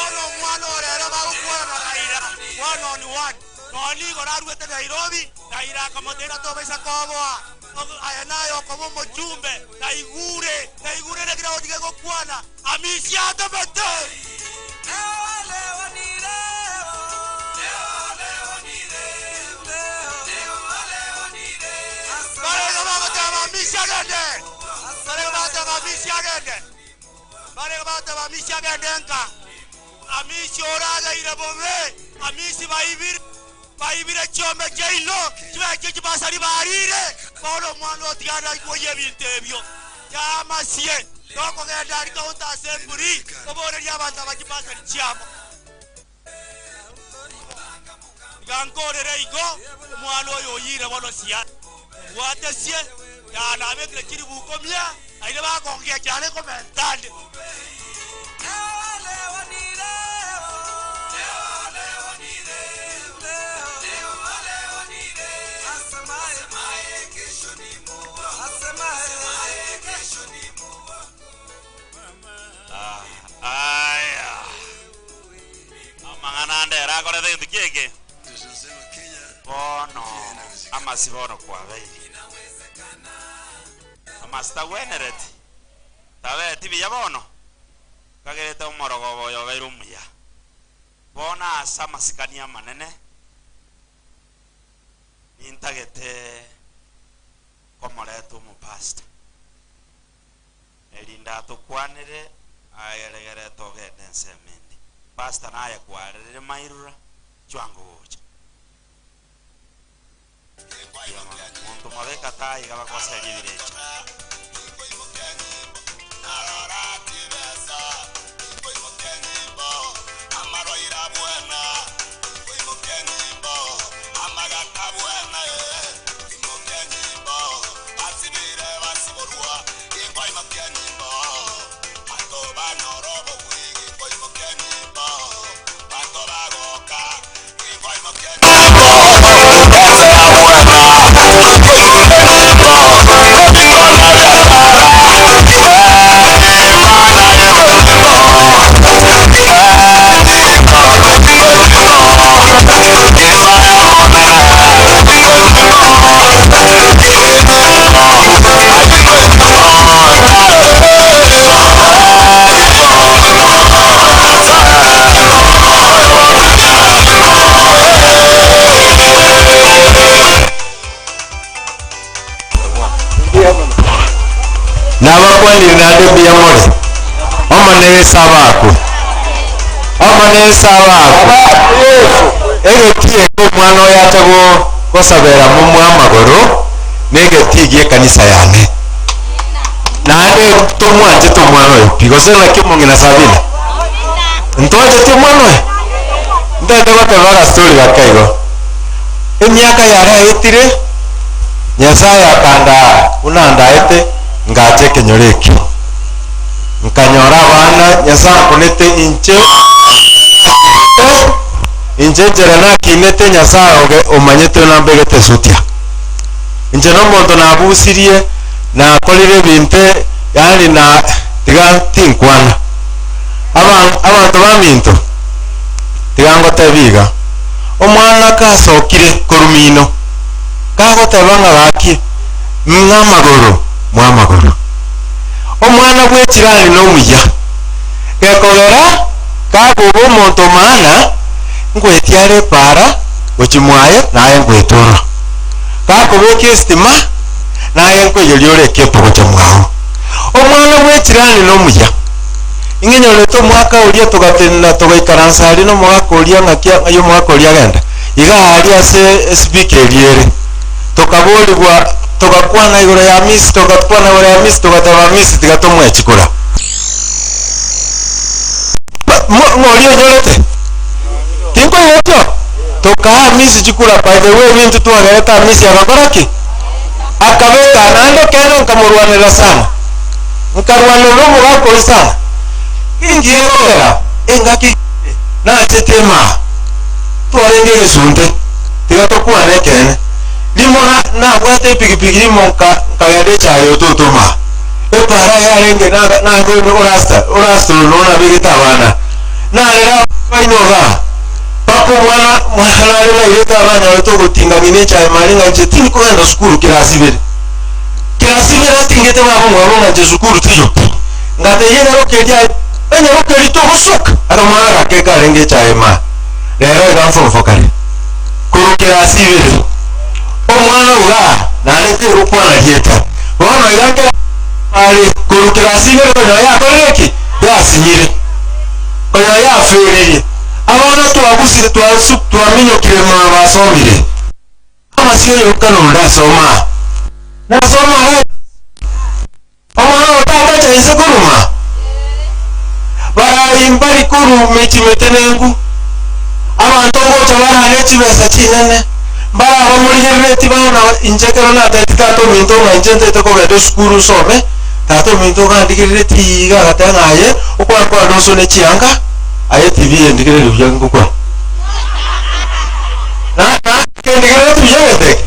ono mwana orero bagukwana na Raila one on one noni goraruete Nairobi Raila akamutera tobaisa koboa aya nayo como mujumbe naigure na kira odige gukwana amisi atabete Amisi agendenka amisi oraga irabome amisi baibire chome jailo chwe basari barire kono mwana otiana ikoye bintebyo yamasie doko genda ari kaunta assembly obore yabantu abakibasari chiamo gankorere igo mwana oyo yire bono sia watesie ya na bekre kiri bukomya aire bakongia cyane komentande Manganande rakore de kike bono amasibono kwa bei amasta weneret tabe tibi yabono kagereta umorogo yo beirumya bona asama sikania manene intagete komoreto mu past elinda to kwanere ayeregere to gete nsemendi pasta naye kwarere mairura chwango wocha muntu mabeka tai gaba kwasa yibirecha Nabakwani nade biyamole omane sabako ego tie ko mwana yatego kosabera mu mwamagoro nege tigie kanisa yane nade to mwanje to mwana because la kimonge na sabina ntoje to mwana ndade batebara story bakaigo emyaka yara etire Nyasaye akanda unandaete ngache kenyorekyo nkanyora bana Nyasaye kunete inche jerana kinete Nyasaye omanyete nambegete sutia inche no muntu nabusirie na kolire binte yani na tiga tinkwana abantu baminto tiga ngotebiga omwana kasokire korumino kagotebanga baki mwamagoro omwana bwekirani n'omuya gekogera kaguba omuntu maana ngwetyare para okimwaye naye ngwetura kakubeka estima naye nkweyolyore ekepo kyamwaho omwana bwekirani n'omuya ingenyoleta omwaka oria tugatenna tugaikaransa ari n'omwaka oria ng'ayo omwaka oria genda iga ari ase speaker eriere tukaburirwa tugakwana igoro ya misi tugataba misi tigatomwe chikura ngori onyorete kinko yoto tukaa misi chikura by the way bintu tuagereta misi agakoraki akabeta nando kero nkamurwanira sana nkarwanira mugakori sana ingiyera engaki na chetema tuarenge sunte tigatokwane kene imona na bwate pikipiki monka kagade chayo tutuma epara yarenge na ngo orasta no na bigita bana na era bainoga papo mwana lera ireta bana weto gutinga ngine chayo maringa nje ko enda skuru kirasibere tingete babo ngabo nje skuru tiyo ngate yene rokedia ene rokeri to gusuk akamara ke karenge chayo ma lera igamfo fokari kuru kirasibere omwana ura nalete rukwana hieta wana irake ali kurukira sibere kono ya koreki yasinyire kono ya fereri abana twabusire twaminyo kirema basomire amasiyo yokano ndasoma nasoma he omwana otanga chaise kuruma bara imbari kuru mechimetenengu abantu bocha bara nechibesa chinene bara bamurihereti bana injekero na tato minto manjente to ko gado skuru some tato minto ga ndigireti ga gatanga aye ukwa no so ne chianga aye tv ndigireti byangu kwa na ke ndigireti byete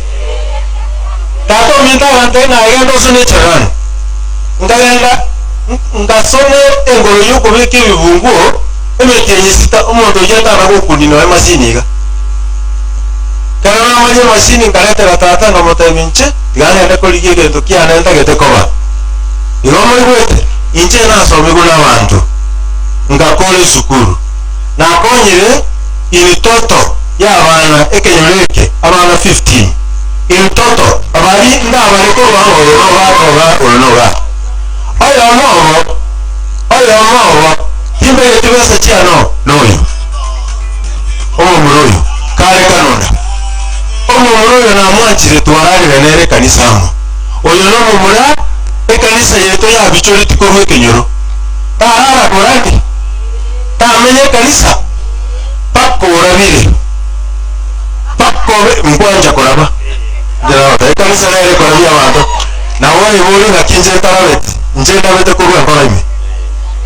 tato minto ante na aye no so ne chiran ngagenda ngasone engoro yuko biki bibungu emetenye sita umuntu yenda bakukundino emasiniga kana maje mashini ngaletera tata na moteminche tigane ende koligi gento kiana enda getekoba iromo igwete inche na somi guna bantu ngakole sukuru na konyire ili toto ya bana ekenyoleke abana 15 ili toto abali ndabale ko baho no oyo no timbe tibesa chiano noyo omuroyo kale kanona omuroyo na mwanchire twararire nere kanisa amo oyo no mumura ekanisa yeto ya bichori tikorwe kenyoro tarara korani tamenye kanisa pakorabire pakobe mkwanja koraba jara ekanisa nere korabia bantu na wale boli ngakinje tarabeti njenda bete kurwa korime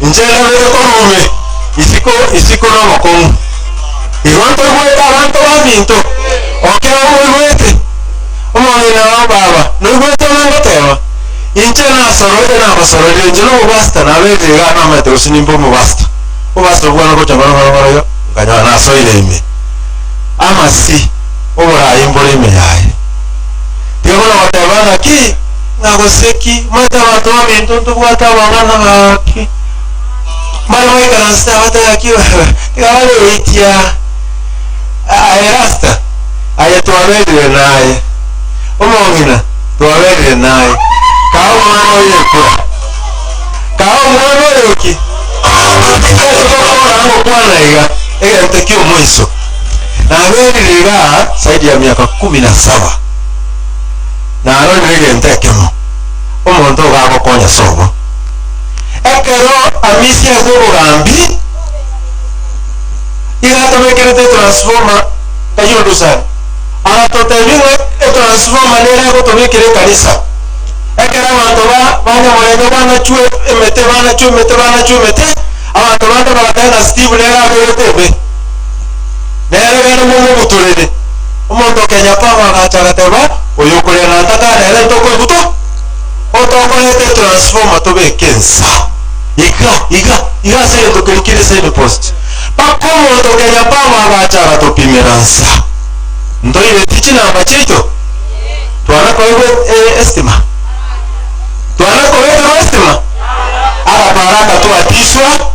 njenda bete korume isiko no mokongu iwanto gweta abantu babinto okera gwete omongina wa baba no gweta nangotewa inche na sorode na basorode nje no basta na bete ga na metro sinimbo mu basta o basta bwana ko changana yo nganya na soile ime amasi obora imbole me yae tebona watabana ki ngagoseki mata watu wa bintu bwata bangana baki mara weka nasta wata yakiwa wale itia ayerasta ayetwabedire naye omongina twabedire naye kao mwana oyekura kao mwana oyoki esokokorango kwana iga egenteki omwiso nabediriga saidi ya miaka 17 naronire gentekemo omuntu ogagokonya sobo ekero amisi ezobugambi igatomekirete transforma kayundu sana agatotebinwe etransforma nere agotomekire kanisa ekero abantu banyamorenge banachue emete abantu bande bagatena steve nere aberetebe nere bene mumubuturire omuntu okenya pama agachagateba oyukuria na ntaka nere ntoko ibuto otokorete transforma tobekensa iga sere tokerikire sene post pakomo tokenya pama agachara topimiransa ndoire tichi namba chito twana kowe estima ara baraka tu atiswa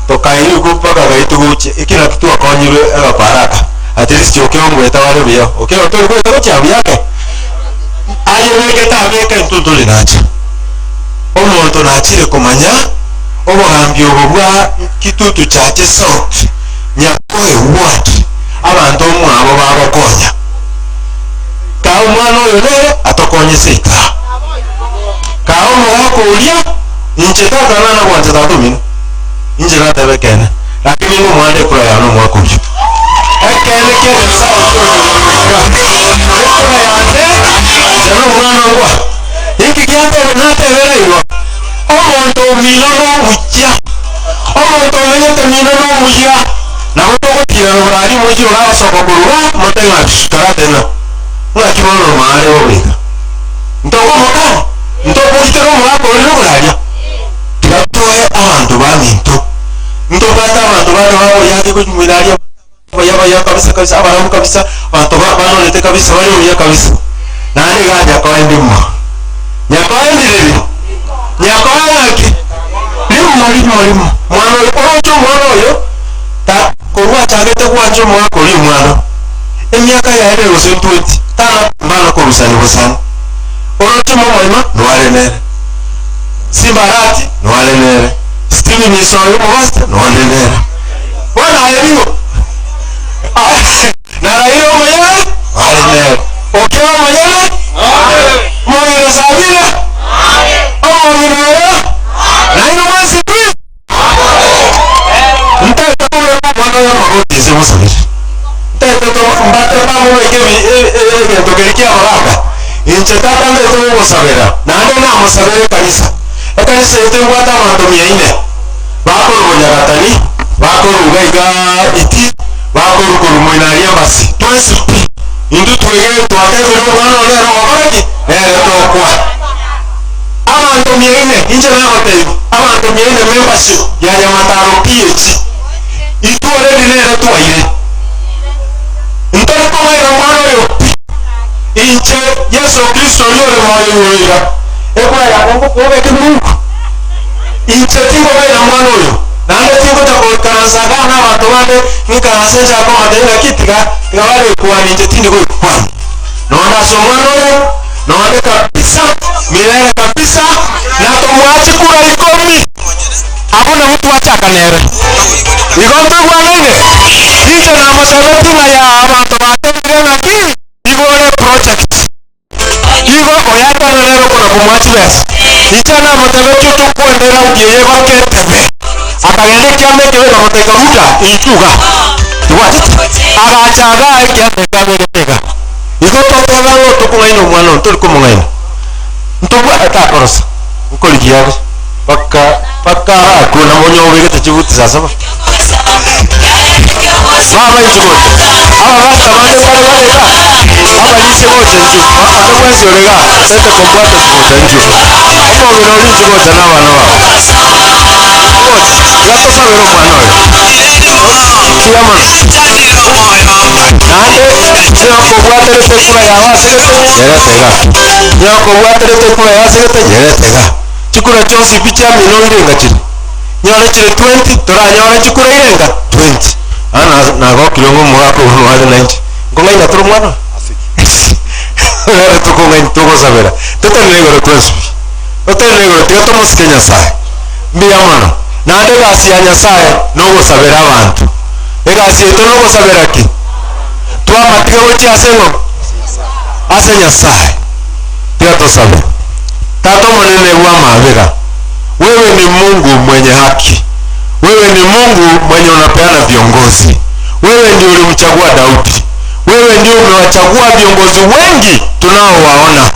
tokairi kupaka gaitu guche ikina kitu akonyirwe aga baraka at least okeo mweta wale biyo okeo to kweta ko chabu yake ayeweke tabeka ntutuli nacha omuntu nachire kumanya obugambi obubwa kitutu chache south nyakoe what abantu omwabo babakonya ka omwana oyo nere atokonyeseka ka omwako ulia nchetakana na kwanje tatumino nje natebekene lakini ngo mwande kula ya no mwako uju ekene kene sawa jano mwana ngwa iki kiante natebere iwa omuntu mino no mujja omuntu oyete mino no mujja na gutokotira urari muji urasoko kurura mutenga shikaratena Mwakibono maale obega. Ntoko mukani. Ntoko kitero mwako olubulanya. Tikatoe abantu baminto. Ntopata abantu bano babo yake kujumiralia. Yaba kabisa abaramu kabisa abantu bano lete kabisa bali ya kabisa. Nani gaja kwa ndimo. Nyakwandiriri. Nyakwanaki. Limo. Mwana oyo ta korwa chagete kwacho mwako li mwana. Emyaka ya ere osentweti. Tana mbana korusani bosana. Orocho mwana nwalenere. Simbarati nwalenere. Stimi misoyo mwasta nwalenere. Wana ayeriwo. Na rayo mwenyewe nwalenere. Okewa mwenyewe? Mwere sabira? Mwere na ino mwasi tu? Ntete kule mwana ya magoti zi musabiri. Ntete to mbate pamu weke tokerikia maraka. Inchetata ndeto musabira. Na ande na musabira kanisa. Kanisa yetu ngwata wanto miyaine. Wako rumunyagatani. Wako rugaiga iti. Wako rukurumuinaria basi. Tuwesi pi. Indu tuwege tuwakeze mwana olero wabaraki. Nere tokwa. Abantu miyaine. Inche na hotel. Abantu miyaine membership. Ya Nyamataro PH. Itu already nere tuwaire. Ntari kumaira mwana yo. Inche Yesu Kristo yore mwana yoira. Ekura ya Mungu kuobe kimungu. Inche tingo maira mwana yo. Nande tingo tako karansaga na watu wade. Nikaransenja kwa madena kitika. Wale kuwa ninche tingo kwa. Naona so mwana yo. Naona kabisa. Milele kabisa. Na tomwachi kura ikomi. Hakuna mtu wachaka nere. Ikonto kwa nene. Inche na masabeti na ya watu wade na ki. Igore project. Igo oyata nero kuna kumwachi besi. Ichana motebe chuchu kuendera ukieye wake tebe. Akagende kiame kiwe na moteka muda ichuga. Tuwachi. Agachaga ekiame kamere tega. Igo toteba ngo tukungaino mwano tulikumungaino. Ntuwa atakorosa. Ukoli kiyawe. Paka kuna monyo wegete chibuti sasa. Mama ichibote. Aba basta bande pale wale ka. Aba lise bote nju. Aba mwezi olega. Sete kombuata chibote nju. Aba winoli chibote na wana wao. Yato sabero mwanoyo. Kiyama. Nande nyako bwatere tekula ya wasigete. Yeretega. Nyako bwatere tekula ya wasigete. Yeretega. Chikura chosi picha mino irenga chiri. Nyore chiri 20. Tora nyore chikura irenga 20. Ana nago kilongo mwako unuwale na inchi. Konga ina turu mwana? Ere tuko nga intuko sabera. Tete negoro tuespi. Tete negoro tiga tomo sikenya sae. Mbia mwana. Na ade gasi ya nyasae nogo sabera abantu. Egasi eto nogo sabera ki. Tuwa matiga uchi asengo. Ase nyasae. Tiga to sabe. Tato manene wa mavega. Wewe ni Mungu mwenye haki. Wewe ni Mungu mwenye unapeana viongozi. Wewe ndio ulimchagua Daudi. Wewe ndio umewachagua viongozi wengi tunaowaona.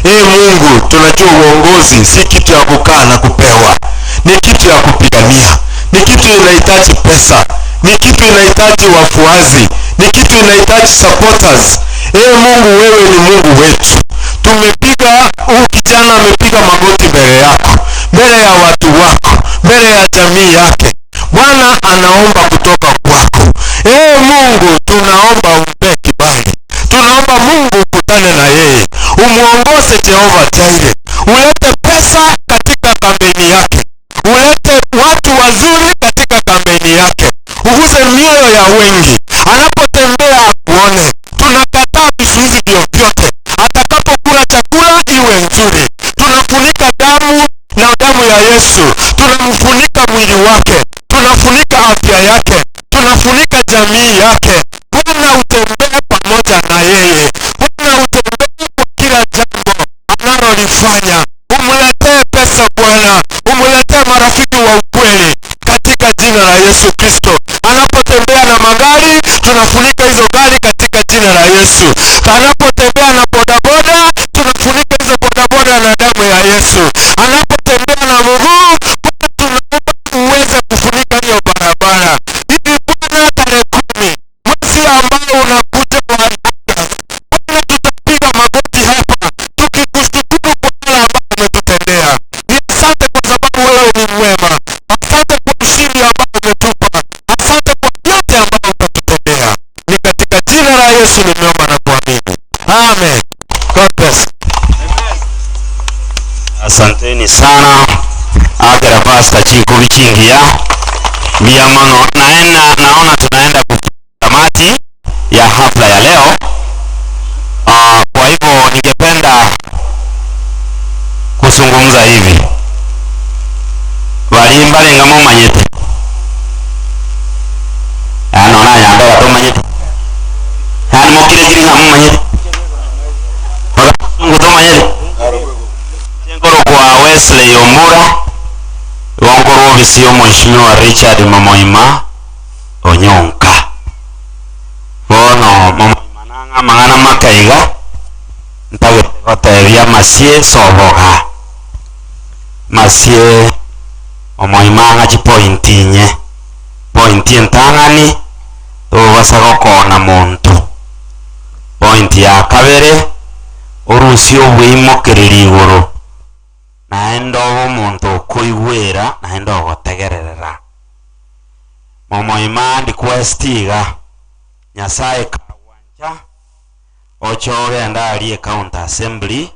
Mungu, tunajua uongozi si kitu ya kukaa na kupewa. Ni kitu ya kupigania. Ni kitu inahitaji pesa. Ni kitu inahitaji wafuazi. Ni kitu inahitaji supporters. Mungu, wewe ni Mungu wetu. Tumepiga, kijana amepiga magoti mbele yako, mbele ya watu wako, mbele ya jamii yake. Bwana anaomba kutoka kwako. Mungu, tunaomba umpe kibali. Tunaomba Mungu ukutane na yeye. Umuongoze Jehova Jireh. Ulete pesa katika kampeni yake. Ulete watu wazuri katika kampeni yake. Uguse mioyo ya wengi. Anapotembea akuone. Tunakataa vizuizi vyovyote. Atakapokula chakula iwe nzuri. Tunafunika damu na damu ya Yesu. Tunamfunika mwili wake. Tunafunika afya yake. Tunafunika jamii yake. Bwana utembee pamoja na yeye. Bwana utembee kwa kila jambo analolifanya. Umletee pesa Bwana. Umletee marafiki wa ukweli katika jina la Yesu Kristo. Anapotembea na magari, tunafunika hizo gari katika jina la Yesu. Anapotembea na bodaboda, tunafunika hizo bodaboda na damu ya Yesu. Anapotembea na mguu, tunaomba uweze kufunika hiyo barabara. Hivi Bwana, tarehe 10 mwezi ambao unakuja wa Bwana, tutapiga Yesu nimeomba na kuamini. Amen. God bless. Asanteni sana. Agera Pastor Chiku Vichingia. Biamono naona tunaenda kutamati ya hafla ya leo. Kwa hivyo ningependa kuzungumza hivi. Walimba lenga mumanyete. Naona yamba to manyete. Hani mokire jiri nga mumanyete. Ngoto manyete. Ngoro kwa Wesley Omura. Wongoro visio Mheshimiwa Richard Mamoima Onyonka. Bono Mamoima nanga mangana makaiga. Ntagetebia masie soboga. Masie Mamoima ngachi pointi nye. Pointi entangani tubasa gokona muntu. Pointi ya kabere urusio bwimokiriri iguru. Naendo omuntu kuigwira naendo gotegererera. Mamoima ndikwestiga Nyasaye kawanja ochoge ndali county assembly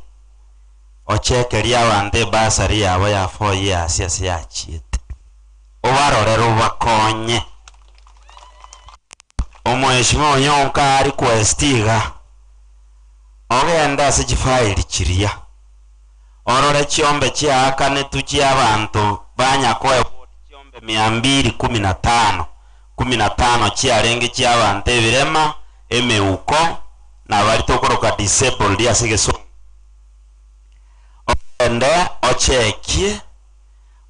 ochekeria abande basari yabo ya 4 years yasiachite obarorero bakonye Omweshimo Onyonka ari kwestiga ogenda sichifaili chiria orore chiombe chiaka netuchi abantu banyakoe chiombe 215 chiarenge chiabantu ebirema emeuko na bali tokoroka disabled yasigeso ende ochekie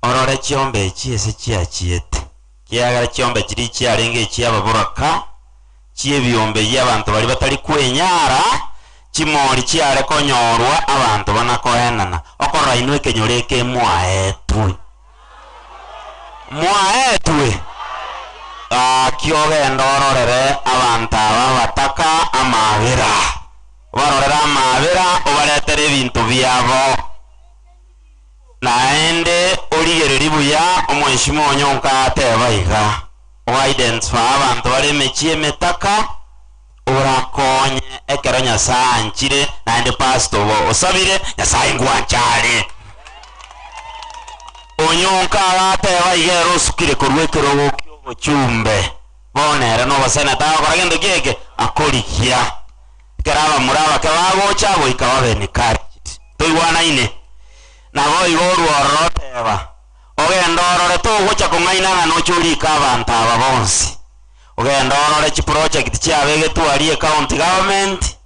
orore chiombe chiese chiachiete kiagara chiombe chiri chiarenge chiababoraka chiebiombe y'abantu bali batali kwenyara chimori chiare konyorwa abantu banakoenana okorra inwe kenyoreke mwaetwe kiogenda ororere abantu aba bataka amabira barorera amabira obaretere ebintu byabo naende origereri buya Omweshimo Onyonka atebaiga oidentify abantu baremechie metaka urakonye ekero Nyasaye nchire naende pastor osabire Nyasaye ngwanchare Onyonka atebaiga rusukire korwekero chumbe bonera no basenata akoragendo keke akorikia keraba muraba kabagocha goika babeni karit toigwana ine nabo igoru oroteba ogenda orore to gocha kongaina no churi ka abantu aba bonsi ogenda orore chi project chiabege tuarie county government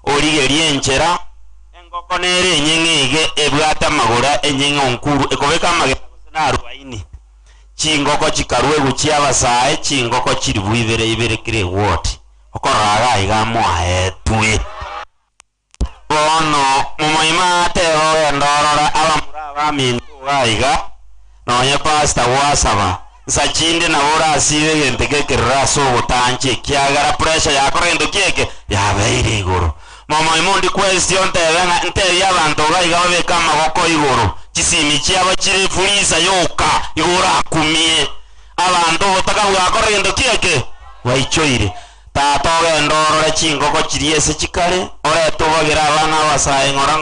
origerie enchera engoko nere nyengege ebwata magora enyenga onkuru ekobeka magera na 40 chingoko chikarwe guchia basae chingoko chiri buibere kire wot okoraga igamwa etwe bono Mamoima tero endorora abamuraba mintu gaiga noye pastor wasaba sachinde na ora asibe genteke kiraso gutanche kiagara pressure yakorendo kieke yabeire iguru Mamoima ndi question tebenga nte yabantu gaiga babeka magoko iguru chisimi chiaba chiri fulisa yoka igura kumie abantu botaka akorendo kieke waichoire tatoge ndorore chingoko chiriese chikare ore tubagira abana basaye ngora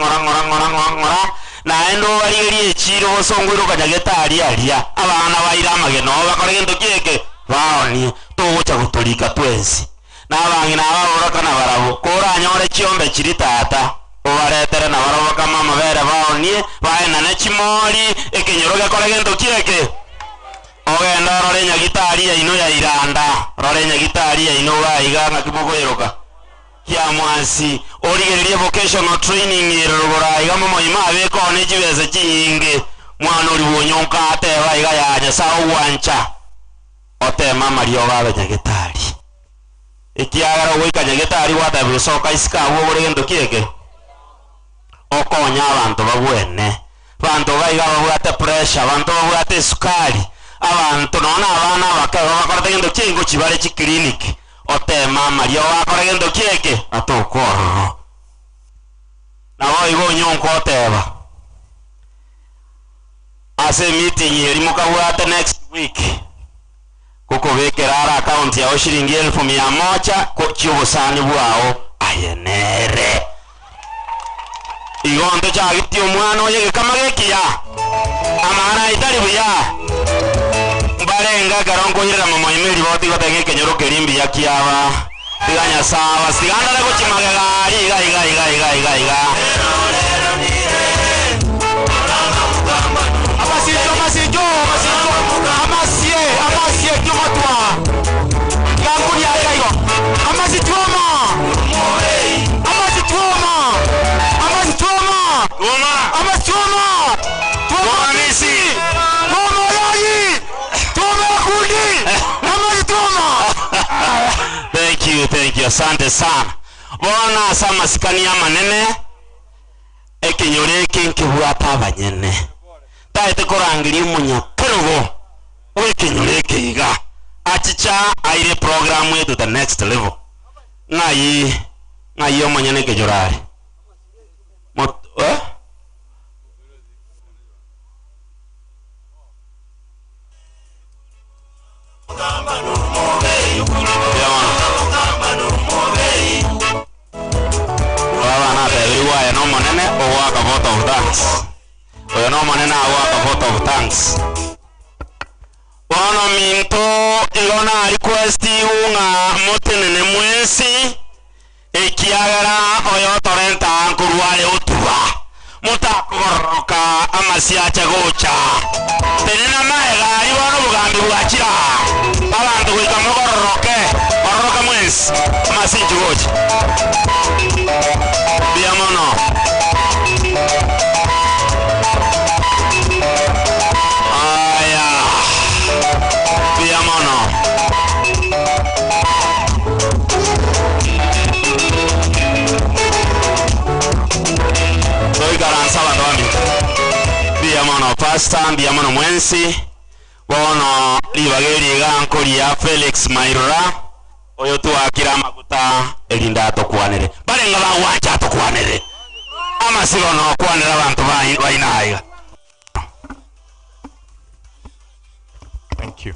naendo barigerie chiro bosongwiro kanyagetari aria abana baira mageno bakorendo kieke baoni tugucha gutulika twensi nabangi nababura kana barabo kora nyore chiombe chiri tata obaretere na barabo kama mabere baonie baena ne chimori ekenyoroge koragendo kieke ogenda rore nyagitari ya ino ya iranda rore nyagitari ya ino baiga ngakibogoyeroka kia mwasi origererie vocational training irogora iga Mamoima abeko ne jibeze chinge mwana uri Onyonka ateba iga ya Nyasaye wancha otema mario babe nyagitari ikiagara goika nyagitari watabe soka iska wo gorendo kieke okonya abantu babwene bantu baiga babwate pressure bantu babwate sukari abantu nona abana bakaba bakoragendo kingo kibare ki clinic otema mario bakoragendo kieke atokoro nawo igo Onyonka oteba ase meeting eri mukabwate next week kukubikira ara account yao shilingi 1,100 kyobusani bwao ayenere igondo chagiti omwana oye gikama gekiya amara itali buya barenga garongo yira mama imeli boti gotenge kenyoro kerimbi yakiaba tiganya sawa siganda le kuchimagega iga amasie kimotwa yangu ya kaigo amasituma Thank you, asante sana. Bona sama sikani ya manene ekinyore kinkibwata abanyene taite korangiri munyakerugo wekinyore kiga achicha aire program we to the next level ngai omanyene kejorari Bono minto ilona request unga motenene mwesi ekiagara oyo torenta ankuruale utuwa mutakoroka amasiacha gocha tenena maega ibono bugambi bwachira abantu kwika mugororoka mwesi amasinju gocha biamono Pastor Mbiamono mwensi bono libageri gankori ya Felix Mairora oyo tuakira maguta elinda tokwanere balenga bawacha tokwanere amasigono kwanera abantu bainaiga. Thank you.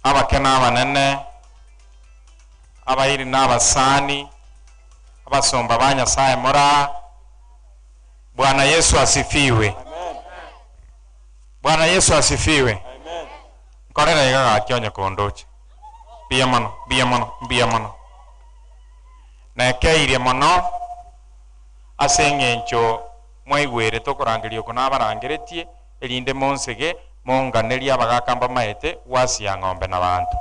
Abakena abanene abayiri n'abasani abasomba banyasaye mora. Bwana Yesu asifiwe. Bwana Yesu asifiwe. Korera yiga akionye kondoche biamono na keire mono asengencho mwaigwere tokorangirio kuna abarangeretie elinde monsege monganeria abagakamba maete wasi ya ng'ombe na bantu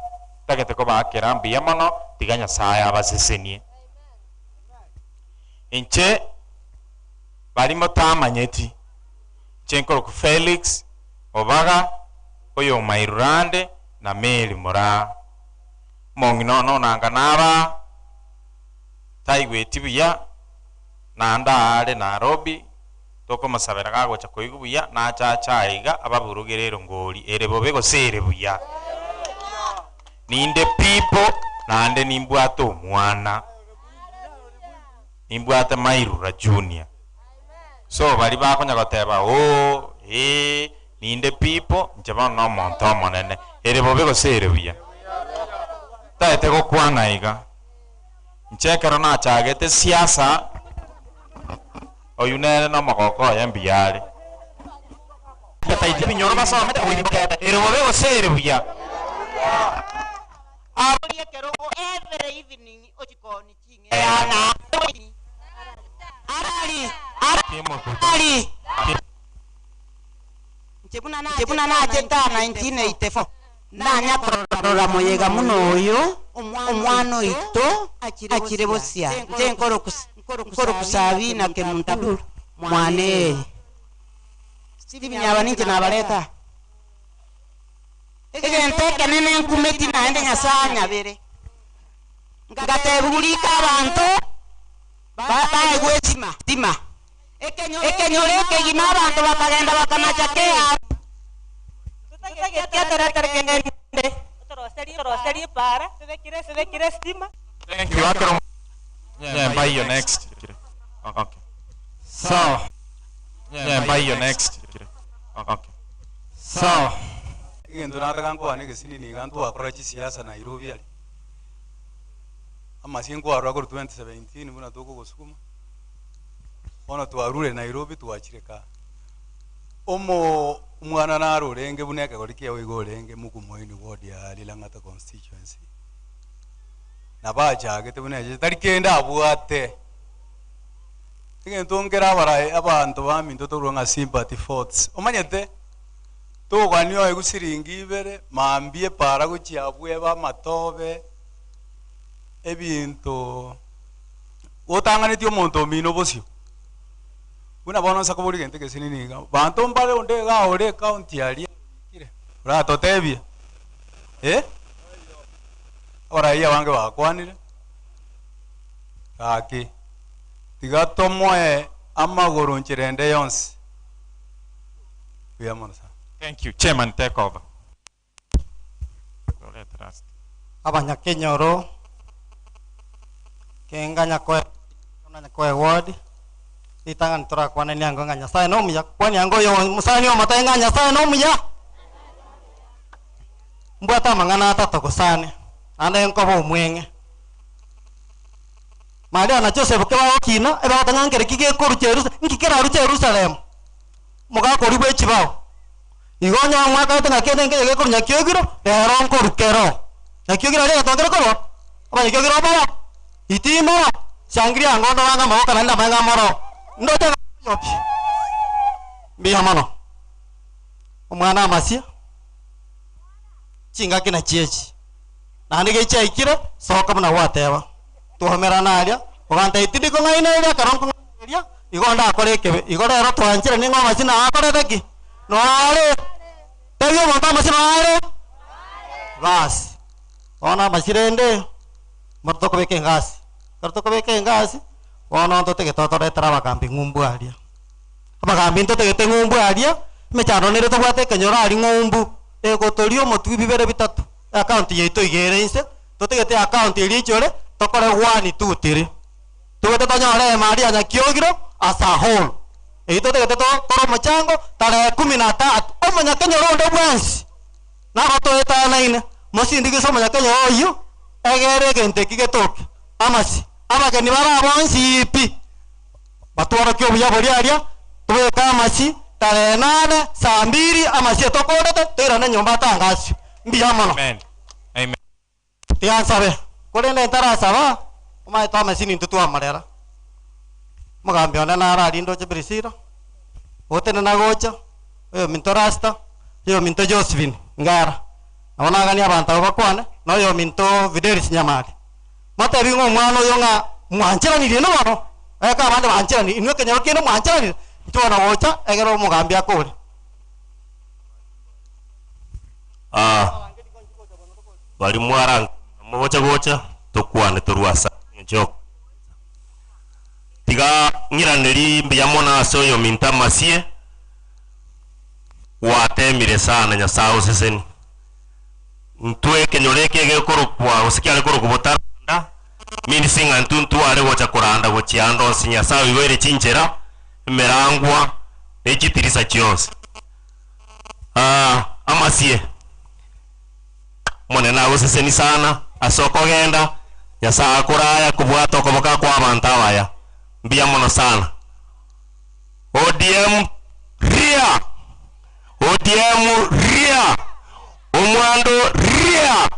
tagete ko bakera biamono tiganya saya abasesenie inche barimo tamanyeti chenkoro ku Felix Obaga oyo Mairurande na Meli Mora mongino no nanga naba taigwe tibuya nanda ale Nairobi toko masabera gagocha koigubuya na chacha iga ababurugerero ngoli erebobego serebuya ninde people nande nimbwato mwana nimbwata Mairura Junior so bali bakonya goteba ninde people njaba no monto monene erebobego serebuya taete go kwana iga nchekero na chagete siasa oyunene no magoko yambiyale kataiti binyoro basoma meta wibukata erebobego serebuya Abuli kerogo every evening ochikoni chinge ana Arali Chebuna na cheta 1984 nanya korora moyega muno oyo omwana ito akirebosia tenkoro kusabi na kemuntaburu mwane Steve nyabaninje nabaleta egente kenene nkumeti naende nyasanya bere ngatebulika abantu baegwesima tima ekenyore kegima abantu bakagenda bakanachakea toroseri para sedekire stima. Thank you. Yeah, buy your next. Okay. So, yeah, buy your next. Okay. So, ingendo nataka nkwane gesini ni gantu akora siasa Nairobi ali. Ama singo arwa 2017 muna toko gusukuma. Ona twarure Nairobi tuachireka. Omo umwana naro renge buneka gorikia wigo renge mukumoini ward ya Lilangata constituency. Nabaja agete buneje tarikenda abwate. Ingento ngera barai abantu baminto toronga sympathy votes. Omanyete to ganyo egusiringi ibere mambie para guchiabwe ba matobe ebinto otanganitio monto mino bosio. Una bona sakobori gente que sinini ga banto mbale onde ga ore county ali kire rato tebie ora iya wange bakwanire aki tigato moe amagoro nchirende yonse biamonsa. Thank you. Chairman, take over. Abanyakenyoro kenganya kwe ward itangan tora kwana ni ango nganya sai no muya kwani ango yo musani o mata nganya sai no muya mbwata mangana tata kusane anda enko bo mwenge mali ana Joseph kwa okina eba tangangere kige koru Jerusalem muga kori bwe chibao igonya mwaka tanga kene ngege koru nyakyogiro ero koru kero nyakyogiro le tongero koru aba nyakyogiro baba itimo sangria ngondo wanga mawaka nanda manga moro ndote yopi biya mano omwana amasia chinga kina chechi nandi ge chaikire soka muna wateba tuhomera nalia oganta itidi ko ngaina ile karonko iria igonda akore kebe igora ero twanjire ningo masina akore deki no ale tebyo monta masina ale bas ona masirende mortoko beke ngasi kartoko beke ngasi ona ntote ke totore traba kampi ngumbu aria abagambi ntote ke ngumbu aria mechano nere to bwate kenyora ari ngumbu egotorio motu bibere bitatu account yeito igere inse tote ke account iri chore tokore 1 2 3 tuwete tonyore mari anya kiogiro as a whole eito te to toro machango tare 13 omanya kenyoro ndo bwansi na goto eta naine mosindi ke somanya kenyoro yo egere gente kigetoke amasi abageni bara bonsi ipi batwara kyo buya bori aria tuwe kamasi tare 8 saa 2 amasi tokorete tera na nyomba tangasi mbiya mano. Amen. Amen. Tian sabe kore ne tara saba oma ta masini ntutu amarera mugambi ona na ara lindo chebrisira otene na gocha yo minto rasta yo minto Josephine ngara ona gani abantu bakwane no yo minto Videris nyamali mata bingo mwana yo nga mwanchira ni no bano eka bande mwanchira ni inwe kenyoro kino mwanchira ni tona gocha egero mugambi akore bali mwara gocha tukwane turuasa njok tiga ngiraneri mbiyamona so yo minta masie watemire sana nya sao seseni ntwe kenyoreke ge korokwa usikiale korokubotara mini singa ntuntu ale gocha kuranda gochiando sinya sao iwere chinchera merangwa echitirisa chionse amasie mone na useseni sana asoko genda nyasa kuraya kubwato koboka kwa abantu abaya mbia mono sana ODM ria omwando ria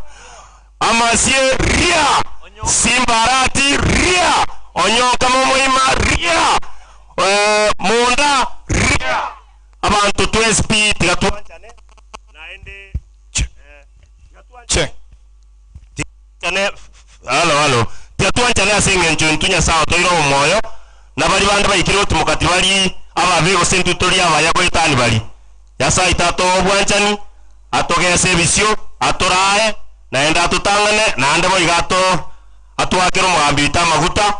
amasie ria simbarati ria onyoka momoima ria munda ria abantu 2SP tigatwanchane naende che kane halo tiatwanchane asinge ntuntunya sawa toiro moyo na bali bande bayikiro tumukati bali abavego sentutoria abaya goitani bali yasa itato bwanchani atogese bisyo atorae naenda tutangane naende boigato atwakero mugambi bitamaguta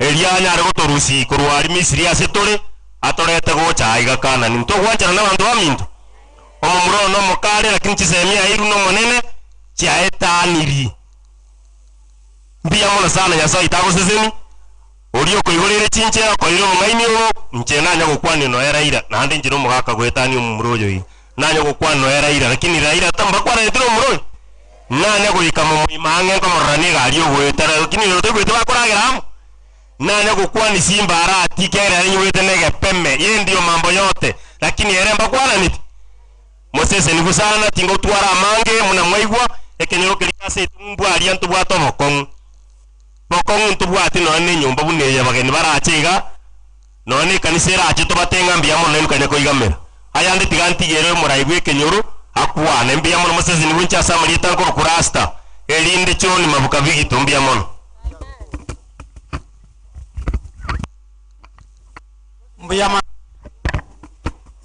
elianya ari gotorusi kurwari Misiri ase tore atorete gocha igakana ni nto gwanjana na bantu baminto omumuro no mukare lakini chisemi airu no monene chaetaniri mbia mona sana Nyasaye itago seseni orio koigorere chinchera koiro ngaini o nchena nya gokwani no era ira na ndi njiro mugaka gwetani omumuro yo nanya gokwani no era ira lakini raira tamba kwara etiro omumuro nanya goika mu imange ko morani gari ogwetara lakini rote gwete bakoragira nanya gokwani simba arati kera nyuwete nege pemme ye ndio mambo yote lakini eremba kwara niti Moses ni gusana tingo twara mange muna mwaigwa ekenyoro kirikase tumbwa ali antu bwato bokong ntubwati no ne nyumba bune ya bageni barachiga no ne kanisera achi to batenga mbia mono nkanya ko igamera aya ndi tiganti yere muraigwe ekenyoro akwane mbia mono Moses ni wincha samali tanko kurasta elinde choni mabuka bigi tumbia mono mbuyama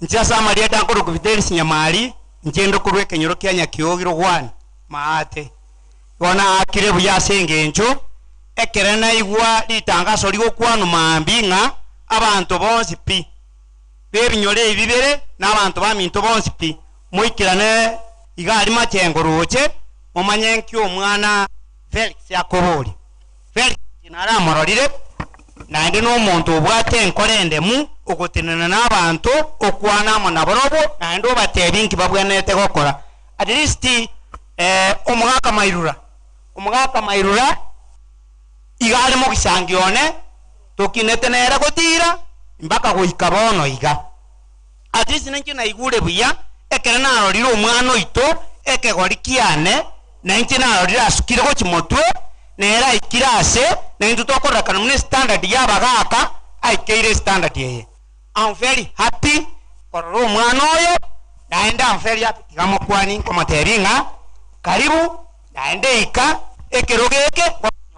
nchasa maria dankoro kubiteri sinyamali njendo kurwe kenyoro kyanya kyogiro gwan maate wana akire buya sengenjo ekerena igwa litangaso ligokwano mambinga abantu bonsi pi bebinyole ibibere n'abantu baminto bonsi pi muikirane igali machengo roche mumanyenkyo omwana Felix Yakoboli Felix inara mororire nandi no muntu obwate enkorende mu ogotenana n'abantu okwana mo naborobo nandi obatebinki babwanete gokora at least omugaka mairura igale mo kisangione tokinete nera gotira mbaka goika bono iga at least nanki na igure buya ekere na aroriro omwana oito ekegorikiane nanki na aroriro asukire go chimotwe nera ikirase nanki tokorakana mune standard yabagaka aikeire standard yeye. I'm very happy kororo omwana oyo naenda I'm very happy igamokwani komateringa karibu naende ika ekerogeke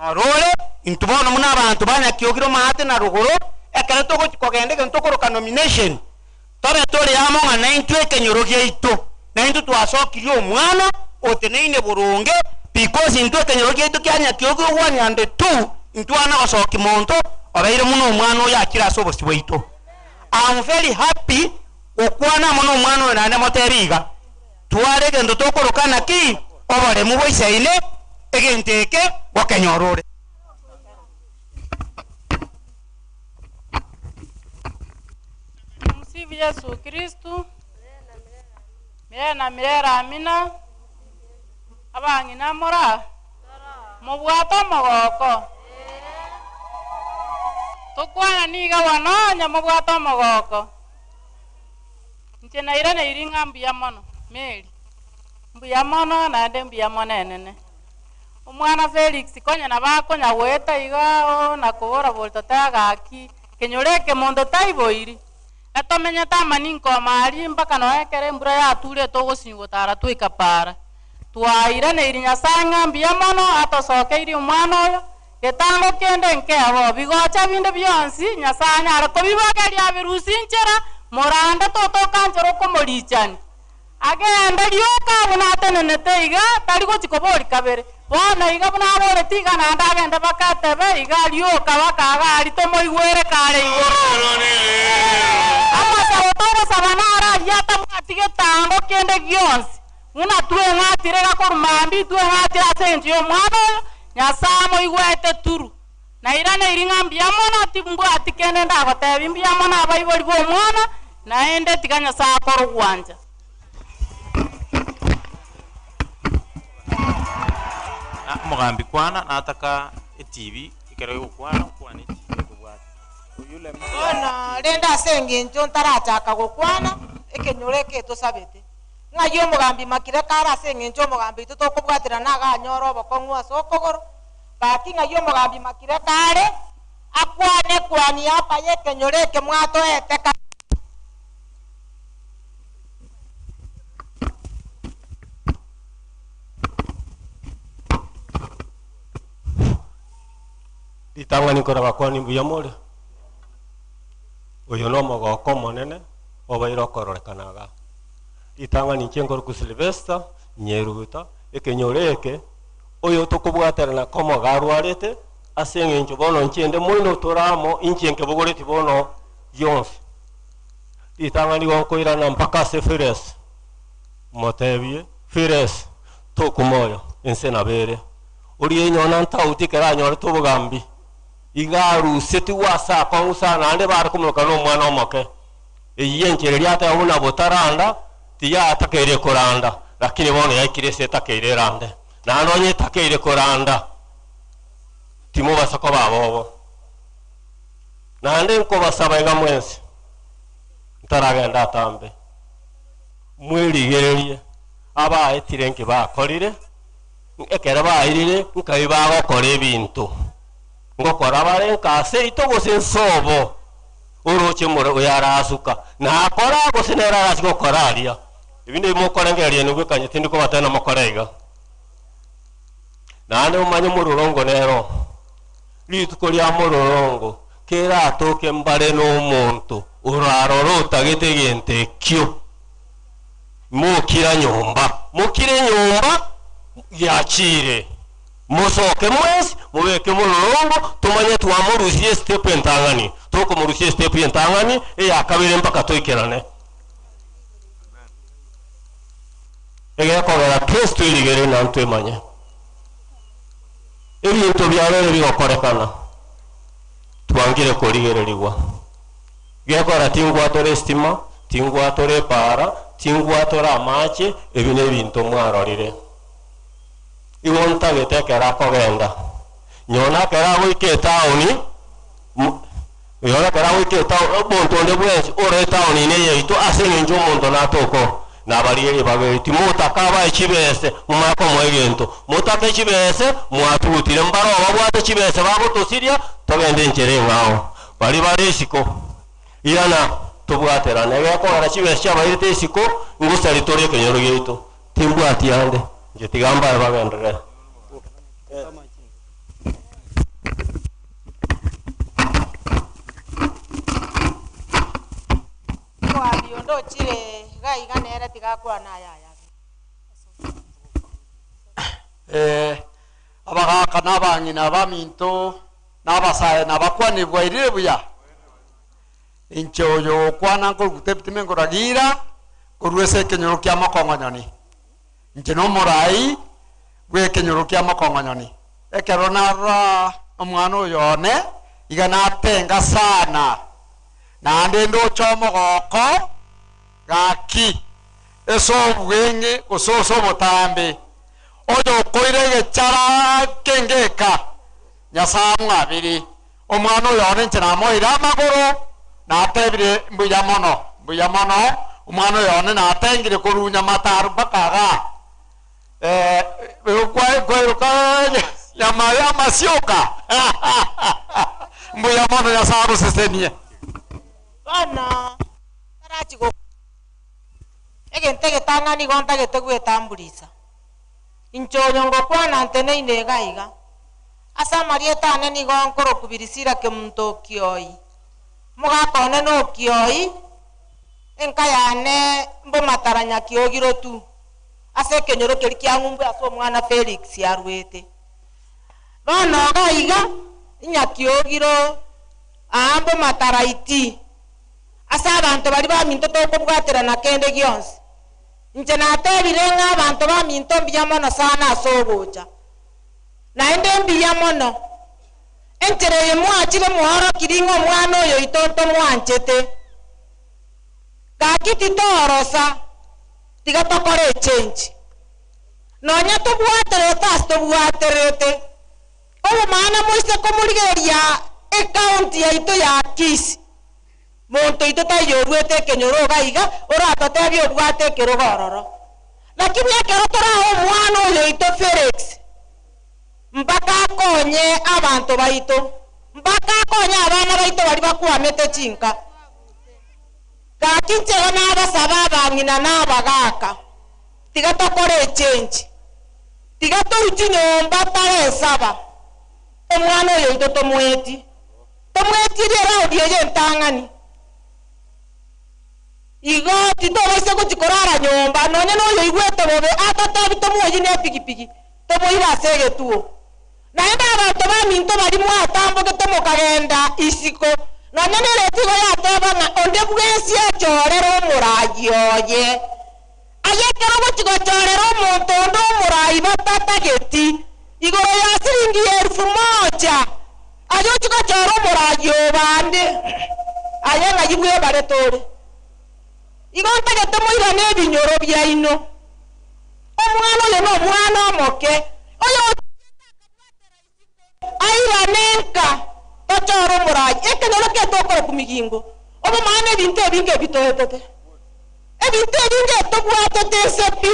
orole intubono muna abantu banya kyogiro mahate na rugoro ekere toko kogende ntokoroka nomination tore tore yamonga na intwe kenyorogie ito na intu twasokiri omwana oteneine burunge because intwe kenyorogie ito kyanya kyogiro 102 intwana gosoki monto obaire muno omwana oyo akira sobosi bwaito. I'm very happy okwana muno omwana oyo nane moteriga tware gendo tokoroka naki obore mu boisaine egenteke wakenyorore Msifu Yesu Kristu milele na milele amina abangi namora mubwato mogoko tukwana niga wanonya mubwato mogoko nchena ira na iringa mbuya mono meri mbuya mono na ande mbuya monenene omwana Felix konya na bakonya weta iga na kubora volta tagaki kenyoreke mondo taiboiri atomenya tamaninko mari mpaka no ekere mbura ya ture togosingo tara twikapara twaira ne irinya sanga mbia mono atosokeiri omwana oyo getango kende nkebo bigocha binde byonsi nyasanya arako bibageria birusi nchera moranda toto kanjero komorichani agenda lyoka bunatenene teiga tarigo chikobori kabere bona iga bunabore tiga na ndagenda bakatebe iga lyoka bakaga arito moigwere kare igoro amasa otoro sabanara yata matige tango kende gyonsi una tuwe ngatire gakorumambi tuwe ngatire asenji omwana nyasamo igwete turu na irane iringa mbiyamona timbu atikene ndagotebi mbiyamona abaibori bo mwana naende tiganya sakoro gwanja mugambi kwana nataka TV ikero kwana kwana TV kubwata yule ona lenda senge njo ntarachaka gukwana ekenyoreke tosabete ngayo mugambi makire kara senge njo mugambi tutokubwatira naga nyoro bokongwa sokogoro baki ngayo mugambi makire kare akwane kwani apa yekenyoreke mwato eteka itangani koraga kwani buya mole oyo no mogoko monene obairo kororekanaga itangani chengor ku Sylvester nyeruta ekenyoreke oyo tokubwaterana komo garwarete aseng'encho bono nchende moino toramo inchenke bogoreti bono yonse itang'ani gonkoirana mpaka ase Fires motebie Fires tokumoyo ense nabere ori enyona ntauti keranyore tobogambi igaruseti wasa kongusa nande bare kumuka no mwana omoke eyenchereri ata una botaranda tiya atakere koranda lakini bono yakire setakere rande nanonye takere koranda timo basako babobo nande nko basaba iga mwensi ntaragenda atambe mwirigererie aba etirenke bakorire ekera bairire nkai bagokora ebintu ngokora bare nkase itogose nsobo uroche mure uyarasuka nakora gosinera rasi gokora aria ibindi mukorengerie nubwe kanyete ndiko batana mukorega nande umanye mururongo nero lituko lya mururongo kera atoke mbare n'omuntu urarorota getegente kyo mukire nyumba yachire musoke mwezi mubeke mururongo tumanye twamurusiye step entangani toko murusiye step entangani eyakabire mpaka toikerane egekogera Kristo irigere nantwe manye ebintu byarere bigokorekana twangire kurigererigwa gekora tingwatore estima tingwatore para tingwatore amache ebine ebintu mwarorire iwonta getekera kogenda nyona kera wike tauni yona kera wike tauni obonto nde bwensi ore tauni ne yeito aseng'encho omonto natoko nabarieri babiri timutaka ekibese mumako mwegento mutaka ekibese mwatutire mbaro babwate ekibese babutosiria togende enchere ngao bari isiko irana tubwatera negekora kibese kyabairite isiko ngusari tore kenyoro geito timbwati ande nje tigamba bagendere kwa biondo chire gaiga nere tigakwa na yaya abagaka n'abanyina baminto n'abasaye n'abakwani bwairire buya inchoyo kwana ngurugutepitime nguragira kurwese kenyoro kya makongonyoni nje no morai gwe kenyoro kya makongonyoni ekero nara omwana oyone igana atenga sana nande ndo chomogoko gaki eso bwenge ososo botambe oyo koire gechara kengeka nyasamu abiri omwana oyone nchena moira magoro natebire mbuya mono omwana oyone natengire kurunya mataru bakaga kwa ya masioka mbuya mono nyasamu sesenie bana tarachigo egente tangani gonta getegwe tambulisa inchoyo ngokwana ntene inegaiga asa marieta neni gonkoro kubirisira ke muntu kioi mugakone no kioi enkayane mbo mataranya kiogiro tu ase kenyoro keri kyangumbu aso mwana Felix yarwete bana gaiga inya kiogiro ambo mataraiti asa abantu bari baminto tokobwatera na kende gyonse nje natebire ng'abantu baminto mbiyamono sana asogocha naende mbiyamono entereye mwachire muhoro kiringo omwana oyo itonto mwanchete gakiti torosa tiga tokore echenji nonya tobwaterete ase tobwaterete obomana moise komurigeria ekaunti yaito ya Kisi muntu ito tayorwete kenyoro gaiga oratotebia obwate kerogororo lakini ekero toraho omwana oyo ito Felix mpaka akonye abantu baito mpaka akonye abana baito bari bakwamete chinka gakinchero n'abasaba abang'ina n'abagaka tiga tokore echenji tiga touchi nyomba taresaba omwana oyo ito tomwetirie raudi eye ntang'ani igo titobaise gochikorara nyomba nonya noyo igwete bobe atatabi tomuoyi ne pikipiki tomoira ase egetuo naenda abantu baminto bari mwatambugite mukagenda isiko nonye niretigo yateba ng'a onde bwensi acorera omuragi oye ayekera gochigocorera omonto onde omuragi batatageti igoro ya siringi 1000 ayo chigochora omuragi obande aye ng'ayi bwe baretore igontagete moirane ebinyoro byaino omwana oyo n'omwana omoke oyo airanenka tochora omuragi ekenyoro ketokora kumigingo obomana ebinto ebinge ebitoetete ebinto ebinge tobwatete esepi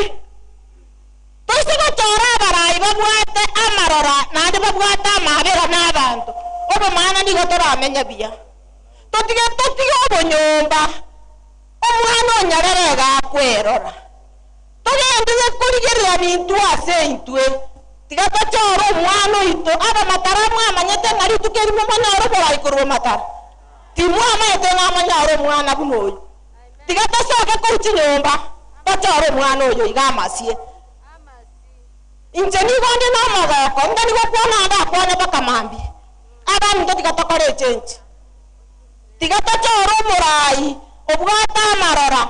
toise gochora abarayi babwate amarora nandi babwate amabera n'abantu obomana nigo toramenya buya totige obonyomba omwana onyarere gakwerora togendeze kurigerera bintu ase intwe tiga tochora omwana oito abamatara mwamanyete ng'ari tukerimo monyora oburayi korwa matara timwamanyete ng'amanyora omwana buno oyo tiga tosoke kouchi nyomba tochora omwana oyo iga amasie inche nigonde n'amagoko nga nigo kwonanga akwane bakamambi abanto tiga tokora echenji tiga tochora omurayi obwata amarora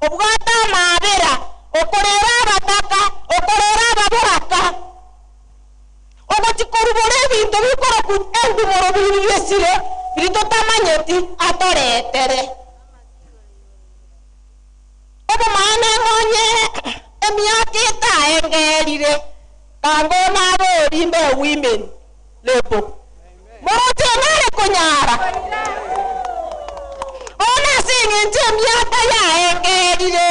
obwata amabera okorera abataka okorera ababuraka ogochikorubora ebinto bikora ku endumoro biri byesire biri totamanyeti atoretere obomana ng'onye emyaka etaengerire kango nabori mbe women lepo morotenare konyara ona sing'enche emyaka yaengerire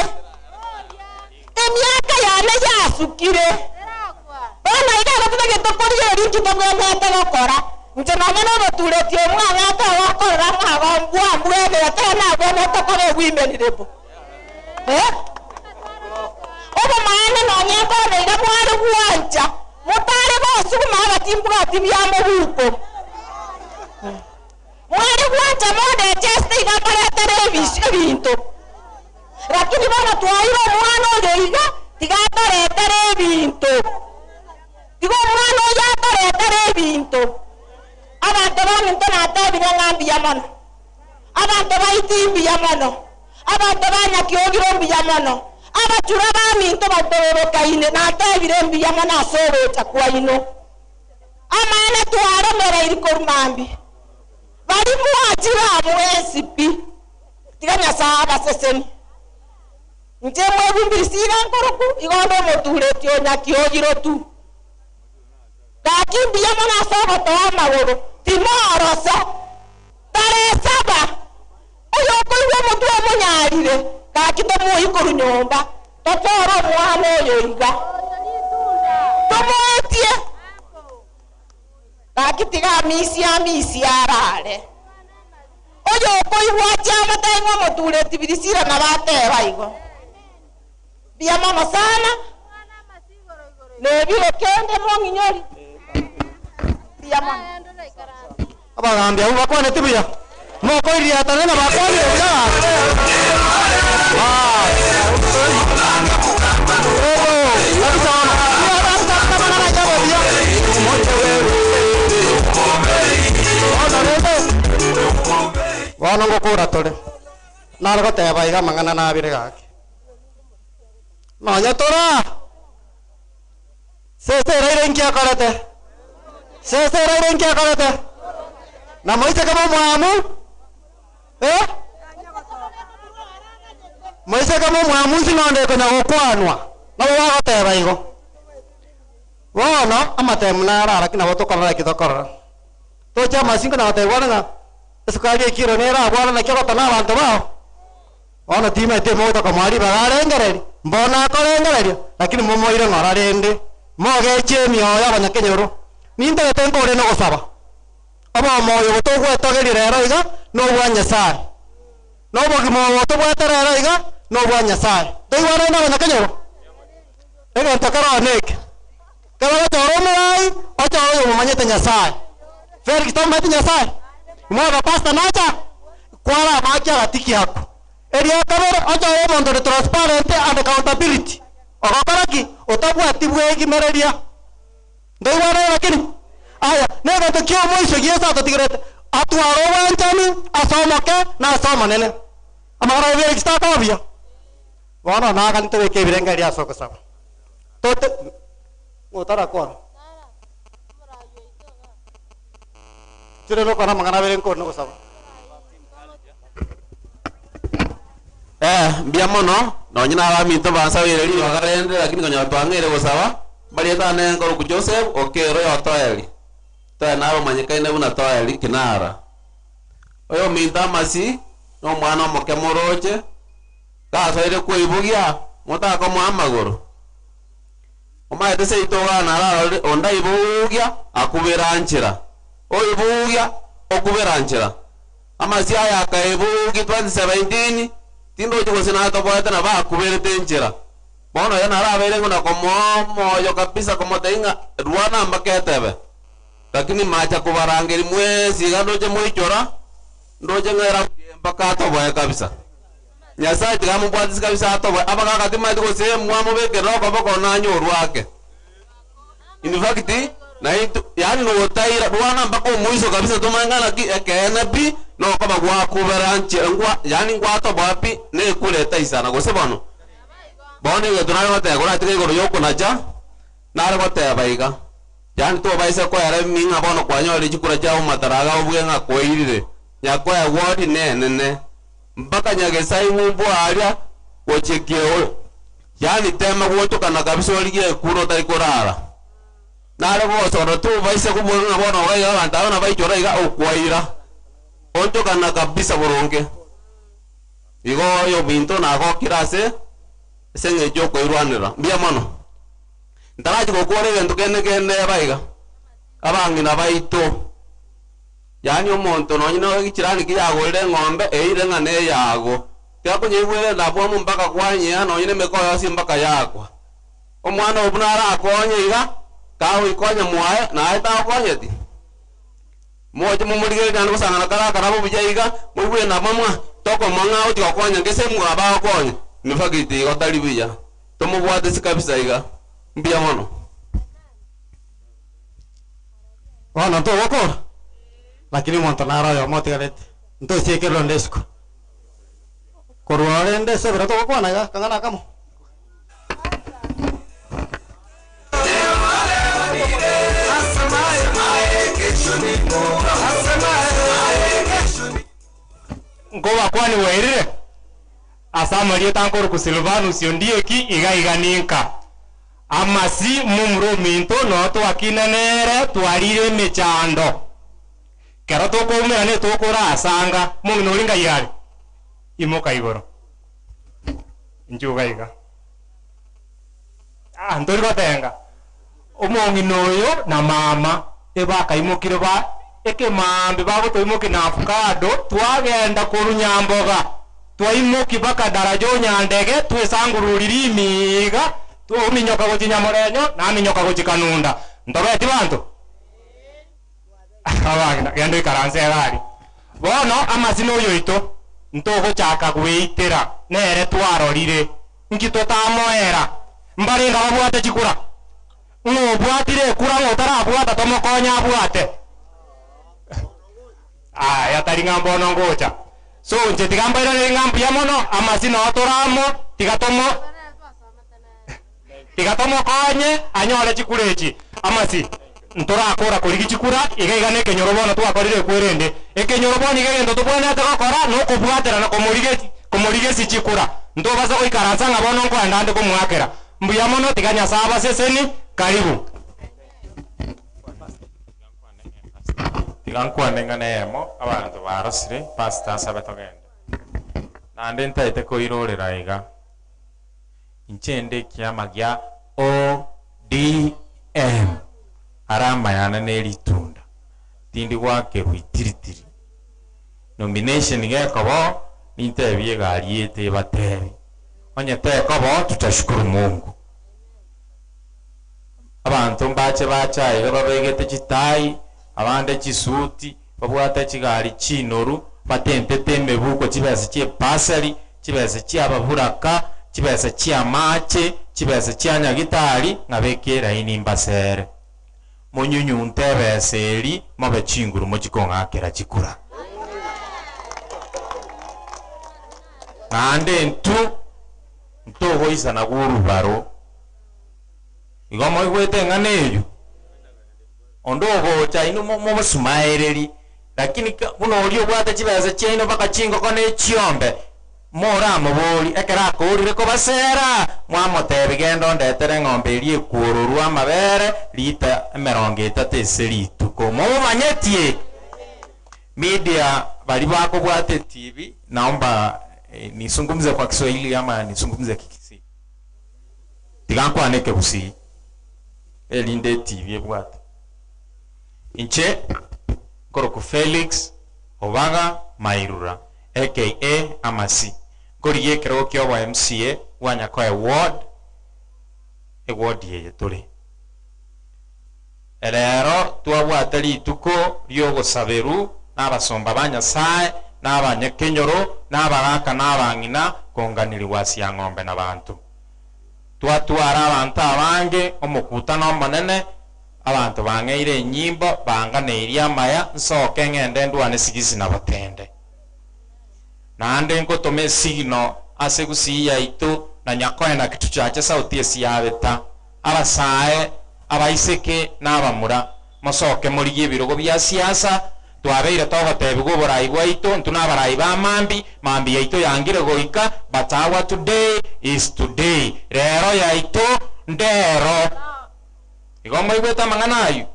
emyaka yane yasukire bona igaga tutagetokoria erinki togwemete gokora nche nonye noboturetie omwana atagokorera mwagambwambwethera tera nagwemete kore women lepo obomana nonye nkoneire mwari gwancha mutare bosuguma abatimbwati byamobuko mwari gwancha modecheste igakoretere ebinto lakini bona twaire omwana oyo iga tigatoretere ebinto tiga omwana oyo atoretere ebinto abantu baminto natebire ng'ambiya mono abantu baitimbiya mono abantu banyakiogire mbiya mono abachura baminto batorokaine natebire mbiya mono asobecha kwaino amane twaremereire korumambi bari mwachira mwesipi tiga nyasaye abaseseni nche mwebumbirisira nkoroku igondo moturetio nyakiogiro tu kakimbiya mono asogotoa amagoro timoroso taresaba oyo okoigwe omotu omonyarire kakitomuoikoru nyomba tochora omwana oyo iga tomoetie kakitiga amisi arare oyo okoigwa chiamataing'o omotureti birisira na bateba igo bia mono sana nebire kende mong'inyori bia mono abagambia abo bakwanete buya mokoiria tanena bakwanire buya bono ngokura tore narogoteba iga mang'ana nabire gake nonya tora seseraire nkiakorete seseraire nkiakorete na moise kama mwamu moise kama mwamu sinonde konya gokwanwa nabo bagoteba igo bono amatemu narara kina botokorora kitokorora tocha masingo na batebwana na esukari ekiro nera bwana na kero tana abantu bao bono time temo to kamari bagarengereri mbona akorengereria lakini momoire ng'ora rende mogeche mioyo abanyakenyoro ninde tempo ore no gosaba aba moyo gotogwetogeria rero iga no bwa nyasaye no bogimo gotogweta rero iga no bwa nyasaye toigwana na abanyakenyoro ego ntakara neke kaba toro murai ocho oyo mumanyete nyasaye Felix tomate nyasaye mwana pasta nacha kwara makia gatiki yako eria kabero ocho oyo mondo de transparent and accountability ogakoraki otabwati bwegi mereria ndoigwana lakini aya nega to kyo moisho giesa to tigrete atwaro wanjani asomoke na asomanene amara vere kista kabia wana na kan to ke birenga dia soko sawa tote ngotara kon tire no kana mangana vere kon no sawa mbiamono no nyina ba minto ba sawa iri bagarende lakini konya twangere go sawa bali ta ne ngoro ku Joseph okero yo toeli ta naro manyikaine buna toeli kinara oyo minta masi no mwana moke moroche ka so ire ku ibugia mota ko mwamagoro oma ete itoga nara onda ibugia akuberanchira o ibugia okuberanchira amasi aya ka ibugi 2017 tindo chiko sina to boeta na ba kuberete njira bono yana ra bere ngona komo yo kabisa komo tenga ruana mbaketebe lakini macha kubarangeri mwezi gando je moichora ndoje ngera mpaka to boya kabisa nyasa tigamu bwatisi kabisa to boya abaka katima tiko se mwamo beke roko bako na nyoru wake in fact na itu yani no taira ruana mbako muiso kabisa to mangana ki ekena bi no kaba gwa kuberanche ngwa yani ngwa to bapi ne kuleta isana go sebono bone ge dunare mate gora tike go yoko naja nare mate baiga yani to baisa ko yare minga bono kwa nyore chikura chao mataraga obugenga ko irire nyako ya wodi ne mpaka nyage sai mumbo aria ochekeo yani tema woto kana kabisa oligie kuro tari korara nare bo soro to baisa ko bono bono ga ya banta na bai chora iga okwaira onto kana kabisa boronge igo yo binto na go kirase senge joko irwanira mbia mono ndaraji go kore gento kene baiga abangi na baito yani omonto no nyina gikirani kiyagorire ng'ombe eire ngane yago tyako nyibwere ndabwo mu mpaka kwanye no nyine mekoyo si mpaka yakwa omwana obunara akonye iga kawo ikonya mwae na aita akonye ti moje mumulige kandi kusangana kara karabo bijaiga mubwe na mamwa toko manga uti okonya ngese mwaba okonya nifagiti otali bija tomubwate sikabisa iga mbia mono wana to wako lakini mwanto nara yo motigarete nto siekero ndesko korware ndese bera to wako na kangana kamo ngoba kwani wairire asamarie tankoro ku Silvanus yondieki igaiganinka amasi mumro minto no to akinanere twarire mechando kero to ko umene to kora asanga mungno linga yari imoka igoro njuga iga ndori batenga omongi noyo na mama eba kaimokire ba eke mambe babo to imoki na avocado twagenda kurunyamboga twaimoki baka darajo nyandege twesangururiri imiga tuminyoka gochinya morenyo na minyoka gochikanunda ndobeti bantu abagina gendo ikaranse gari bono amasino yoito ntogo chaka gweitera nere twarorire nkito tamoera mbaringa babwate chikura ngobwatire kura ngotara bwata tomokonya bwate yataringa mbono ngocha so nje tigamba ira ngambu ya mono amasino atoramo tigatomo konye anyole chikurechi amasi ntora akora kuri chikura igaigane kenyorobono twakorire kwerende ekenyoroboni igendo tubone atakora no kubwatera na komurige si chikura ndo baza koikaransa ngabono ngo andande kumwakera mbuya mono tiganya saba seseni karibu tigankwanenga nemo abantu barosire pastor sabetogenda nande ntaite koirorera iga inchende kiama gya ODM arama yana neritunda tindi wake huitiritiri nomination gekabo nintebie gariete bateri onye tekobo tutashukuru Mungu abantu mbache bacha babegete chitai abande chisuti babwate chigari chinoru batentete mebuko chibese chie pasari chibese chia baburaka chibese chia mache chibese chia nyagitari ngabekera ini mbasere munyunyunte beseri mobe chinguru mochikong'akera chikura nande ntogoisana gurubaro igomo igwete ng'aneyo ondogocha ino mobosumaereri lakini buno oli obwate chibesa chiaino baka chingoko nechiombe mora mobori ekera akourire kobasera mwamotebe gendo ndetere ng'ombe eri ekurorwa amabere lita 30 ase rituko momanyetie media bali bakobwate TV naomba nisungumze kwa Kiswahili ama nisungumze Kikisi tigankwaneke busi elinde TV ebwate inche Koroko Felix Obaga Mairura aka Amasi ngoriye kero kyo wa MCA wanyako ward ye tuli elero twabwatali tuko ryogo saberu n'abasomba banyasaye n'abanyakenyoro n'abagaka n'abangina konganiri wasia ng'ombe n'abantu twatwara abantu abange omukutano omonene abantu bangeire nyimbo banganeiria amaya nsoke ng'ende ndwane sigisi na batende nande nkotome signo ase gusiya ito na nyakoena kitu chache sauti esiyabeta abasae abaiseke n'abamura mosoke muri ebirogo bya siasa twabeire togotebigo borayi bwaito ntunabarayi bamambi mambi yaito yangire goika but our today is today rero yaito ndero igomba ibeta manganayo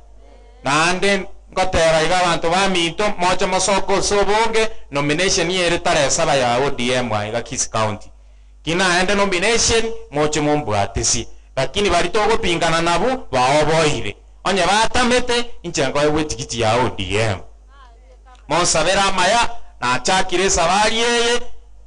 nande ngotera iga abantu baminto mocha mosoko sobonge nomination yere tare saba ya ODM wa iga Kisi County kina ende nomination moche mumbwatesi lakini bali togo pingana nabu baoboire onye batamete inchengo ewe tikiti ya ODM monsabera maya na chakire sabari yeye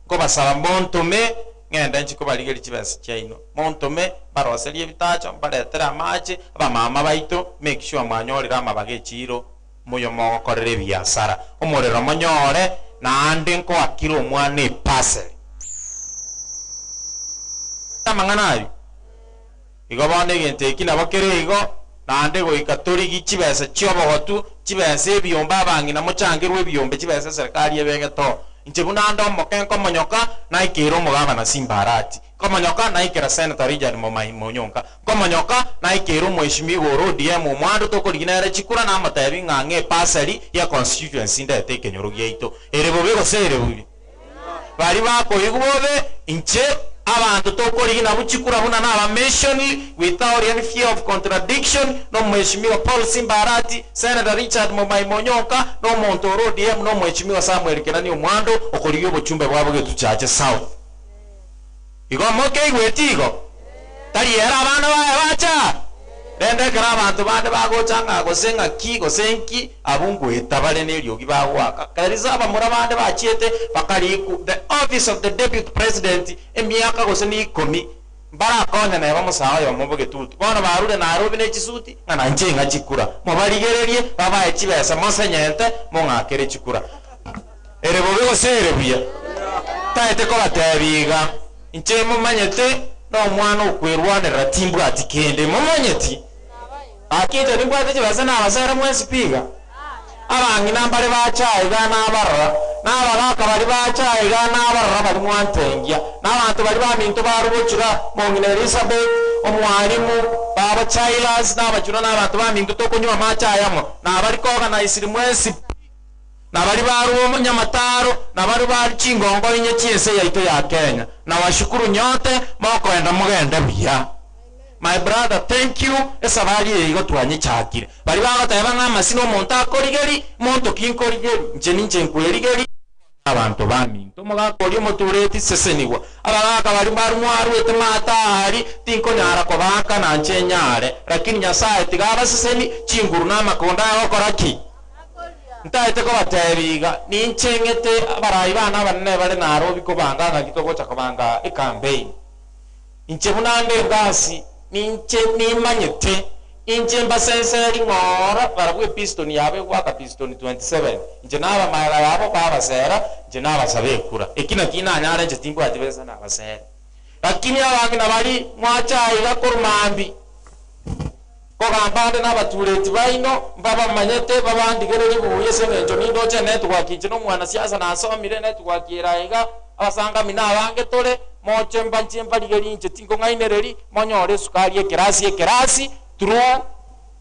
ko basaba montume ngenda nchiko baligeri chibasi chaino montume baroseli ebitacho baletera amache abamama baito make sure mwanyorera amabage chiro moyo mokorere biasara omorero monyore nande nko akiro mwane parcel tamanganayo igo bande gente kina bakere igo nande go ikatori gichibese chiobogotu chibese byomba bangina mochangirwe byombe chibese serikali yebenge to inche bunando mokenko monyoka na ikero mugaba na simbarati komonyoka na ikera senator Richard Momai Monyonka komonyoka na ikero mweshimigo ODM omwando tokoriginere chikura na amatebi ng'ang'e pasali ya constituency ndete kenyoro gyeito erebo bego sere buri bari bakoyigubobe inche abantu tokorigina buchikura buna na aba mention without any fear of contradiction no mweshimigo Paul Simbarati senator Richard Momai Monyonka no Montoro ODM no mweshimigo Samuel Kenani omwando okoriyo bochumbe bwabo getuchache south igo moke igwetigo tari era abana bacha dende kera abantu bande bagochanga gosenga ki gosenki abungu etabale neryo gibagwaka kariza abamura bande bachiete bakari the office of the deputy president emyaka goseni 10 barakonya na bamusawa yo muboge tutu bona barure na arobi ne chisuti ngana njenga chikura mubarigererie baba echibesa mosenyente mongakere chikura erebo bego sere buya taete ko batebiga inche mumanyete no mwana okwerwanira timbu atikende mumanyeti akite nibwate chibasa na abasara mwesipiga abangi nambale bachayi gana abarra n'abagaka bali bachayi gana abarra bali mwantengia n'abantu bali baminto barubuchira mongine Elizabeth omwalimu baba chailas n'abachura n'abantu baminto tokonywa machayamo n'abali koga na isiri mwesi nabali baruwo Nyamataro nabali bali Chingongo inye chiese yaito ya Kenya na washukuru nyote mokoenda mugende biya my brother thank you esabali igo twanye chakire bali bagoteba ng'amasino omonto akorigeri monto kinkorigeri nche nkurigeri abantu baminto mogakori omotureti seseniwa abagaka bali barumwarwete matari tinkonyara kobaka na nchenyare lakini Nyasaye tigaba seseni chinguru na makonda okoraki ntaite ko batebiga ninchengete abarayi bana banne bali narobi ko banganga kitoko chakabanga e campaign inche bunande gasi ninche nimanyete inche mbasenseri ngora barabwe piston yabe waka piston 27 inche naba mayala yabo baba sera inche naba sabekura ekina kina nyare inche timbo atibesa na basera lakini abangi nabali mwacha ila kurumambi kogambande n'abatureti baino babamanyete babandigereri buye sengenjo nindoche networkinje no mwana siasa nasomire networkira iga abasanga mina abange tole moche mbanche mbarigerinje tingo ngainereri monyore sukari ekerasi through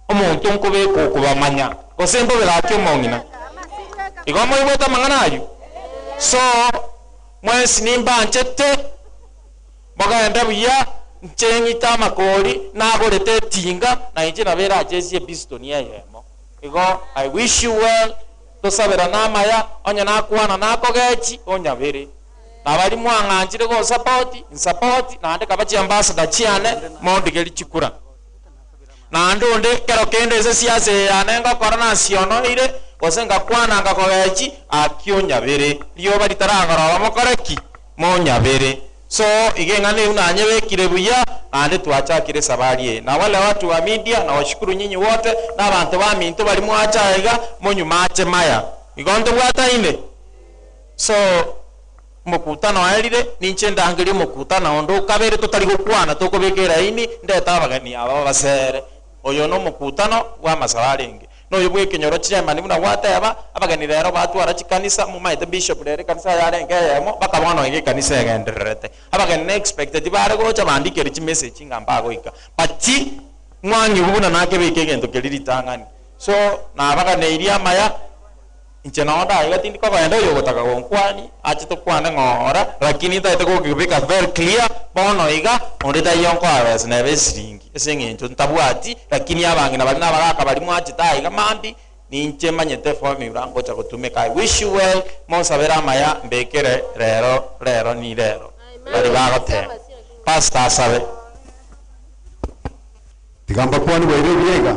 omuntu nkubeko kubamanya kosembo berakyo mongina igomo ibota manganayo so mwesi nimbanchete baganda buya nchenyita amakori nagorete tinga na inje nabera ajesie pistoni yemo igo I wish you well tosabera namaya onya nakwana nakogechi onyabere nabari mwanganjire go support nande kabachi ambassador chiane mondigeri chikura nandonde kero kende ese siasa yanenga korona siono ire osenga kwana ngakogechi akionyabere liyo bari tarangara bamokoreki monyabere so igengane unanye wekire buya ande twachakire sabari na wale watu wa media na washukuru nyinyi wote na abantu ba minto bali mwachaiga monyuma ache maya igonde bwataine so mukutano airire ninche ndangiri mukutano ondo kabere tutari gukwana tukubekera ini ndeta abagani aba basere oyo no mukutano wa masabarenge no yobwe kinyoro chairman muna wateba abagani rero batwara chikanisa mu maite bishop rero kanisa yarenge yemo bakabona ige kanisa yagenderete abagani expected bare go chabandikere chi message ngamba goika pati mwanyi ubuna nake beke gento keliri tangani so na abagani iria maya inche naonda iga tindi ko baenda yo gotaka gonkwani achi to kwana ngora lakini taite ko kibika very clear bono iga onde tayonko abes na besiringi esengencho ntabwati lakini abangi nabali nabagaka bali mwachi taiga mambi ninche manyete for mi rango cha kutumeka I wish you well monsabera maya mbekere rero ni rero bali bagote pastor sabe tigamba kwani bwire biega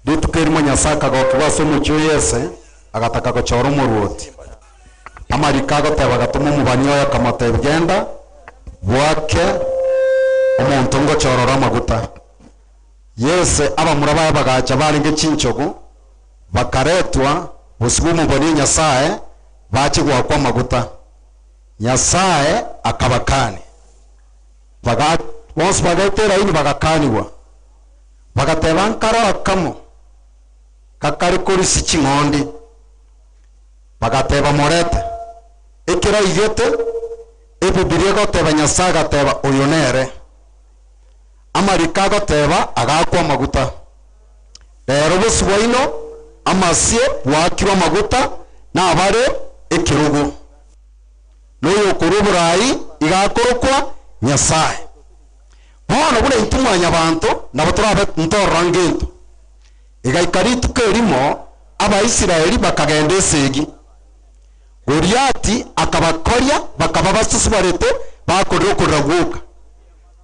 ditukeri manyasaka go kibaso mucyo yese agataka gochora umuruti amarika goteba gatuma mubanyoya kamate bigenda bwake umuntu ngo chorora maguta yese aba muraba bagacha baringe chinchogo bakaretwa busugumu boni nyasaye bachigwa kwa maguta nyasaye akabakani baga once bagatera ini bagakaniwa bagateba nkaro akamo kakari kuri sichingondi bagateba morete ekira igete ebibirie goteba nyasaye gateba uyonere amarika goteba agakwa maguta rero busubwaino amasie wakirwa maguta na abare ekirugu noyo kuruburai igakorokwa nyasaye bono bune intumanya abantu nabo turabe ntorangento igaikaritu kerimo abaisiraeli bakagenda esegi Goliati akabakorya bakaba basusubarete bakorokuraguka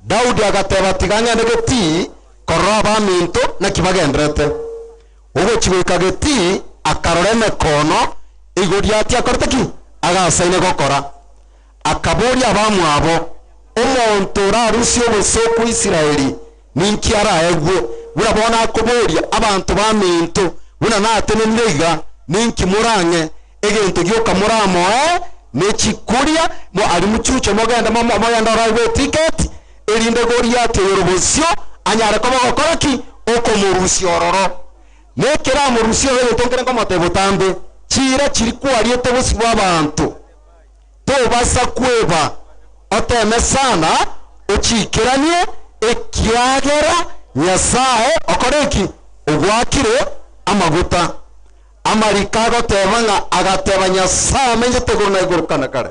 Daudi agateba tiganya negeti korra baminto na kibagendrete ugo chibeka geti akaroreme kono Goliati akorteki agasaine gokora akabori abamu abo omuntu rarusi obusoku Isiraeli ninkiara egwe burabona akobori abantu baminto buna natene niga ninkimurange egento gyoka muramo nechikuria mo ari muchucho mogenda moyanda rawe ticket erinde Goliati yorobosio anyare ko bakoraki okomurusio ororo nekera murusio we tonkere ko motebutambe chira chirikwariete busibwa abantu to basa kweba oteme sana ochikiranie ekiagera nyasaye okoreki ogwakire amaguta amarika gotebanga agateba nyasaye menjete guruna igurukana kare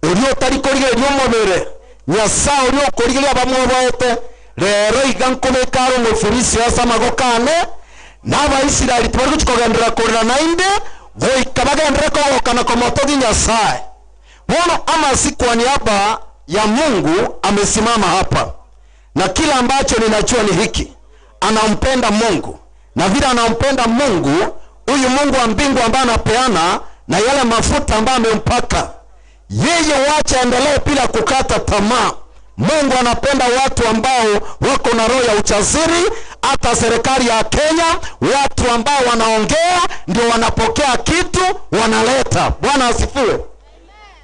urio tari korigerio mobere nyasaye urio korigeria bamwoboete rero igankobekaro mu Filisi asa magokane naba Isiraeli tbari kugendera korera nainde goika bagendera ko gokana ko motogi nyasaye bono ama siku niaba ya Mungu amesimama hapa na kila ambacho ninajua ni hiki anampenda Mungu na vile anampenda Mungu huyu Mungu wa mbingu ambaye anapeana na yale mafuta ambayo amempaka yeye wacha endelee bila kukata tamaa. Mungu anapenda watu ambao wako na roho ya ujasiri. Hata serikali ya Kenya watu ambao wanaongea ndio wanapokea kitu wanaleta. Bwana asifiwe.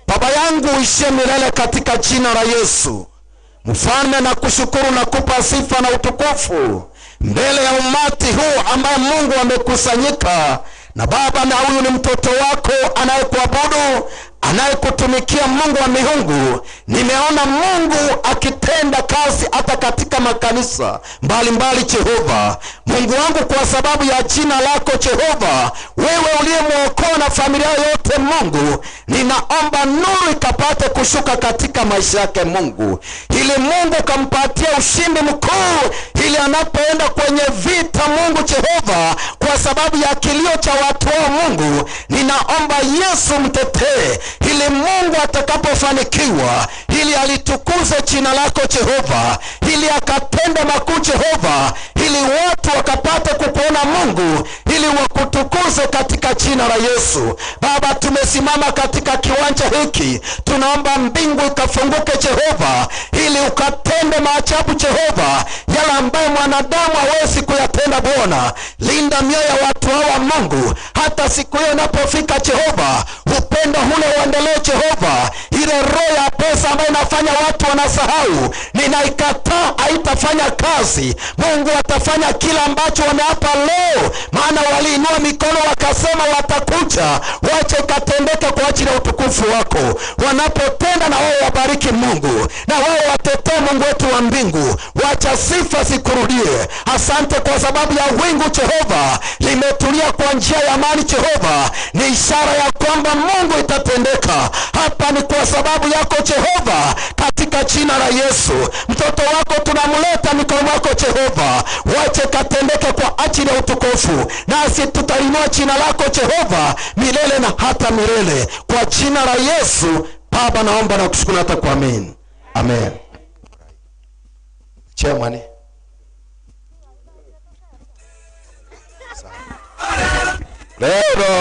Baba yangu uishie milele katika jina la Yesu. Mfalme, na kushukuru na kupa sifa na utukufu mbele ya umati huu ambao Mungu amekusanyika. Na Baba, na huyu ni mtoto wako anayekuabudu, anayekutumikia, Mungu wa miungu. Nimeona Mungu akitenda kazi hata katika makanisa mbalimbali. Jehova Mungu wangu, kwa sababu ya jina lako Jehova, wewe uliyemwokoa na familia yote, Mungu, ninaomba nuru ikapate kushuka katika maisha yake Mungu, ili Mungu kampatia ushindi mkuu, ili anapoenda kwenye vita Mungu Jehova, kwa sababu ya kilio cha watu wao Mungu, ninaomba Yesu mtetee, ili Mungu atakapofanikiwa, ili alitukuze jina lako Jehova, ili akatende makuu Jehova, ili watu wakapate kukuona Mungu, ili wakutukuze katika jina la Yesu. Baba, tumesimama katika kiwanja hiki, tunaomba mbingu ikafunguke Jehova, ili ukatende maajabu Jehova, yale ambayo mwanadamu hawezi kuyatenda. Bwana, linda mioyo ya watu hawa Mungu, hata siku hiyo inapofika Jehova, upendo ule uendelee Jehova. Ile roho ya pesa ambayo inafanya watu wanasahau, ninaikataa, haitafanya kazi. Mungu atafanya kila ambacho wameapa leo, maana waliinua mikono wakasema watakuja. Wache ikatendeke kwa ajili ya utukufu wako. Wanapotenda na wao wabariki Mungu, na wao watetee Mungu wetu wa mbingu. Wacha sifa zikurudie. Asante kwa sababu ya wingu Jehova limetulia kwa njia ya amani Jehova. Ni ishara ya kwamba Mungu itatendeka. Hapa ni kwa sababu yako Jehova, katika jina la Yesu. Mtoto wako tunamleta mikono mwako Jehova, wache katendeke kwa ajili ya utukufu, nasi tutainua jina lako Jehova milele na hata milele, kwa jina la Yesu. Baba, naomba na kushukuru hata kwa amen. Amen. Chairman. Lero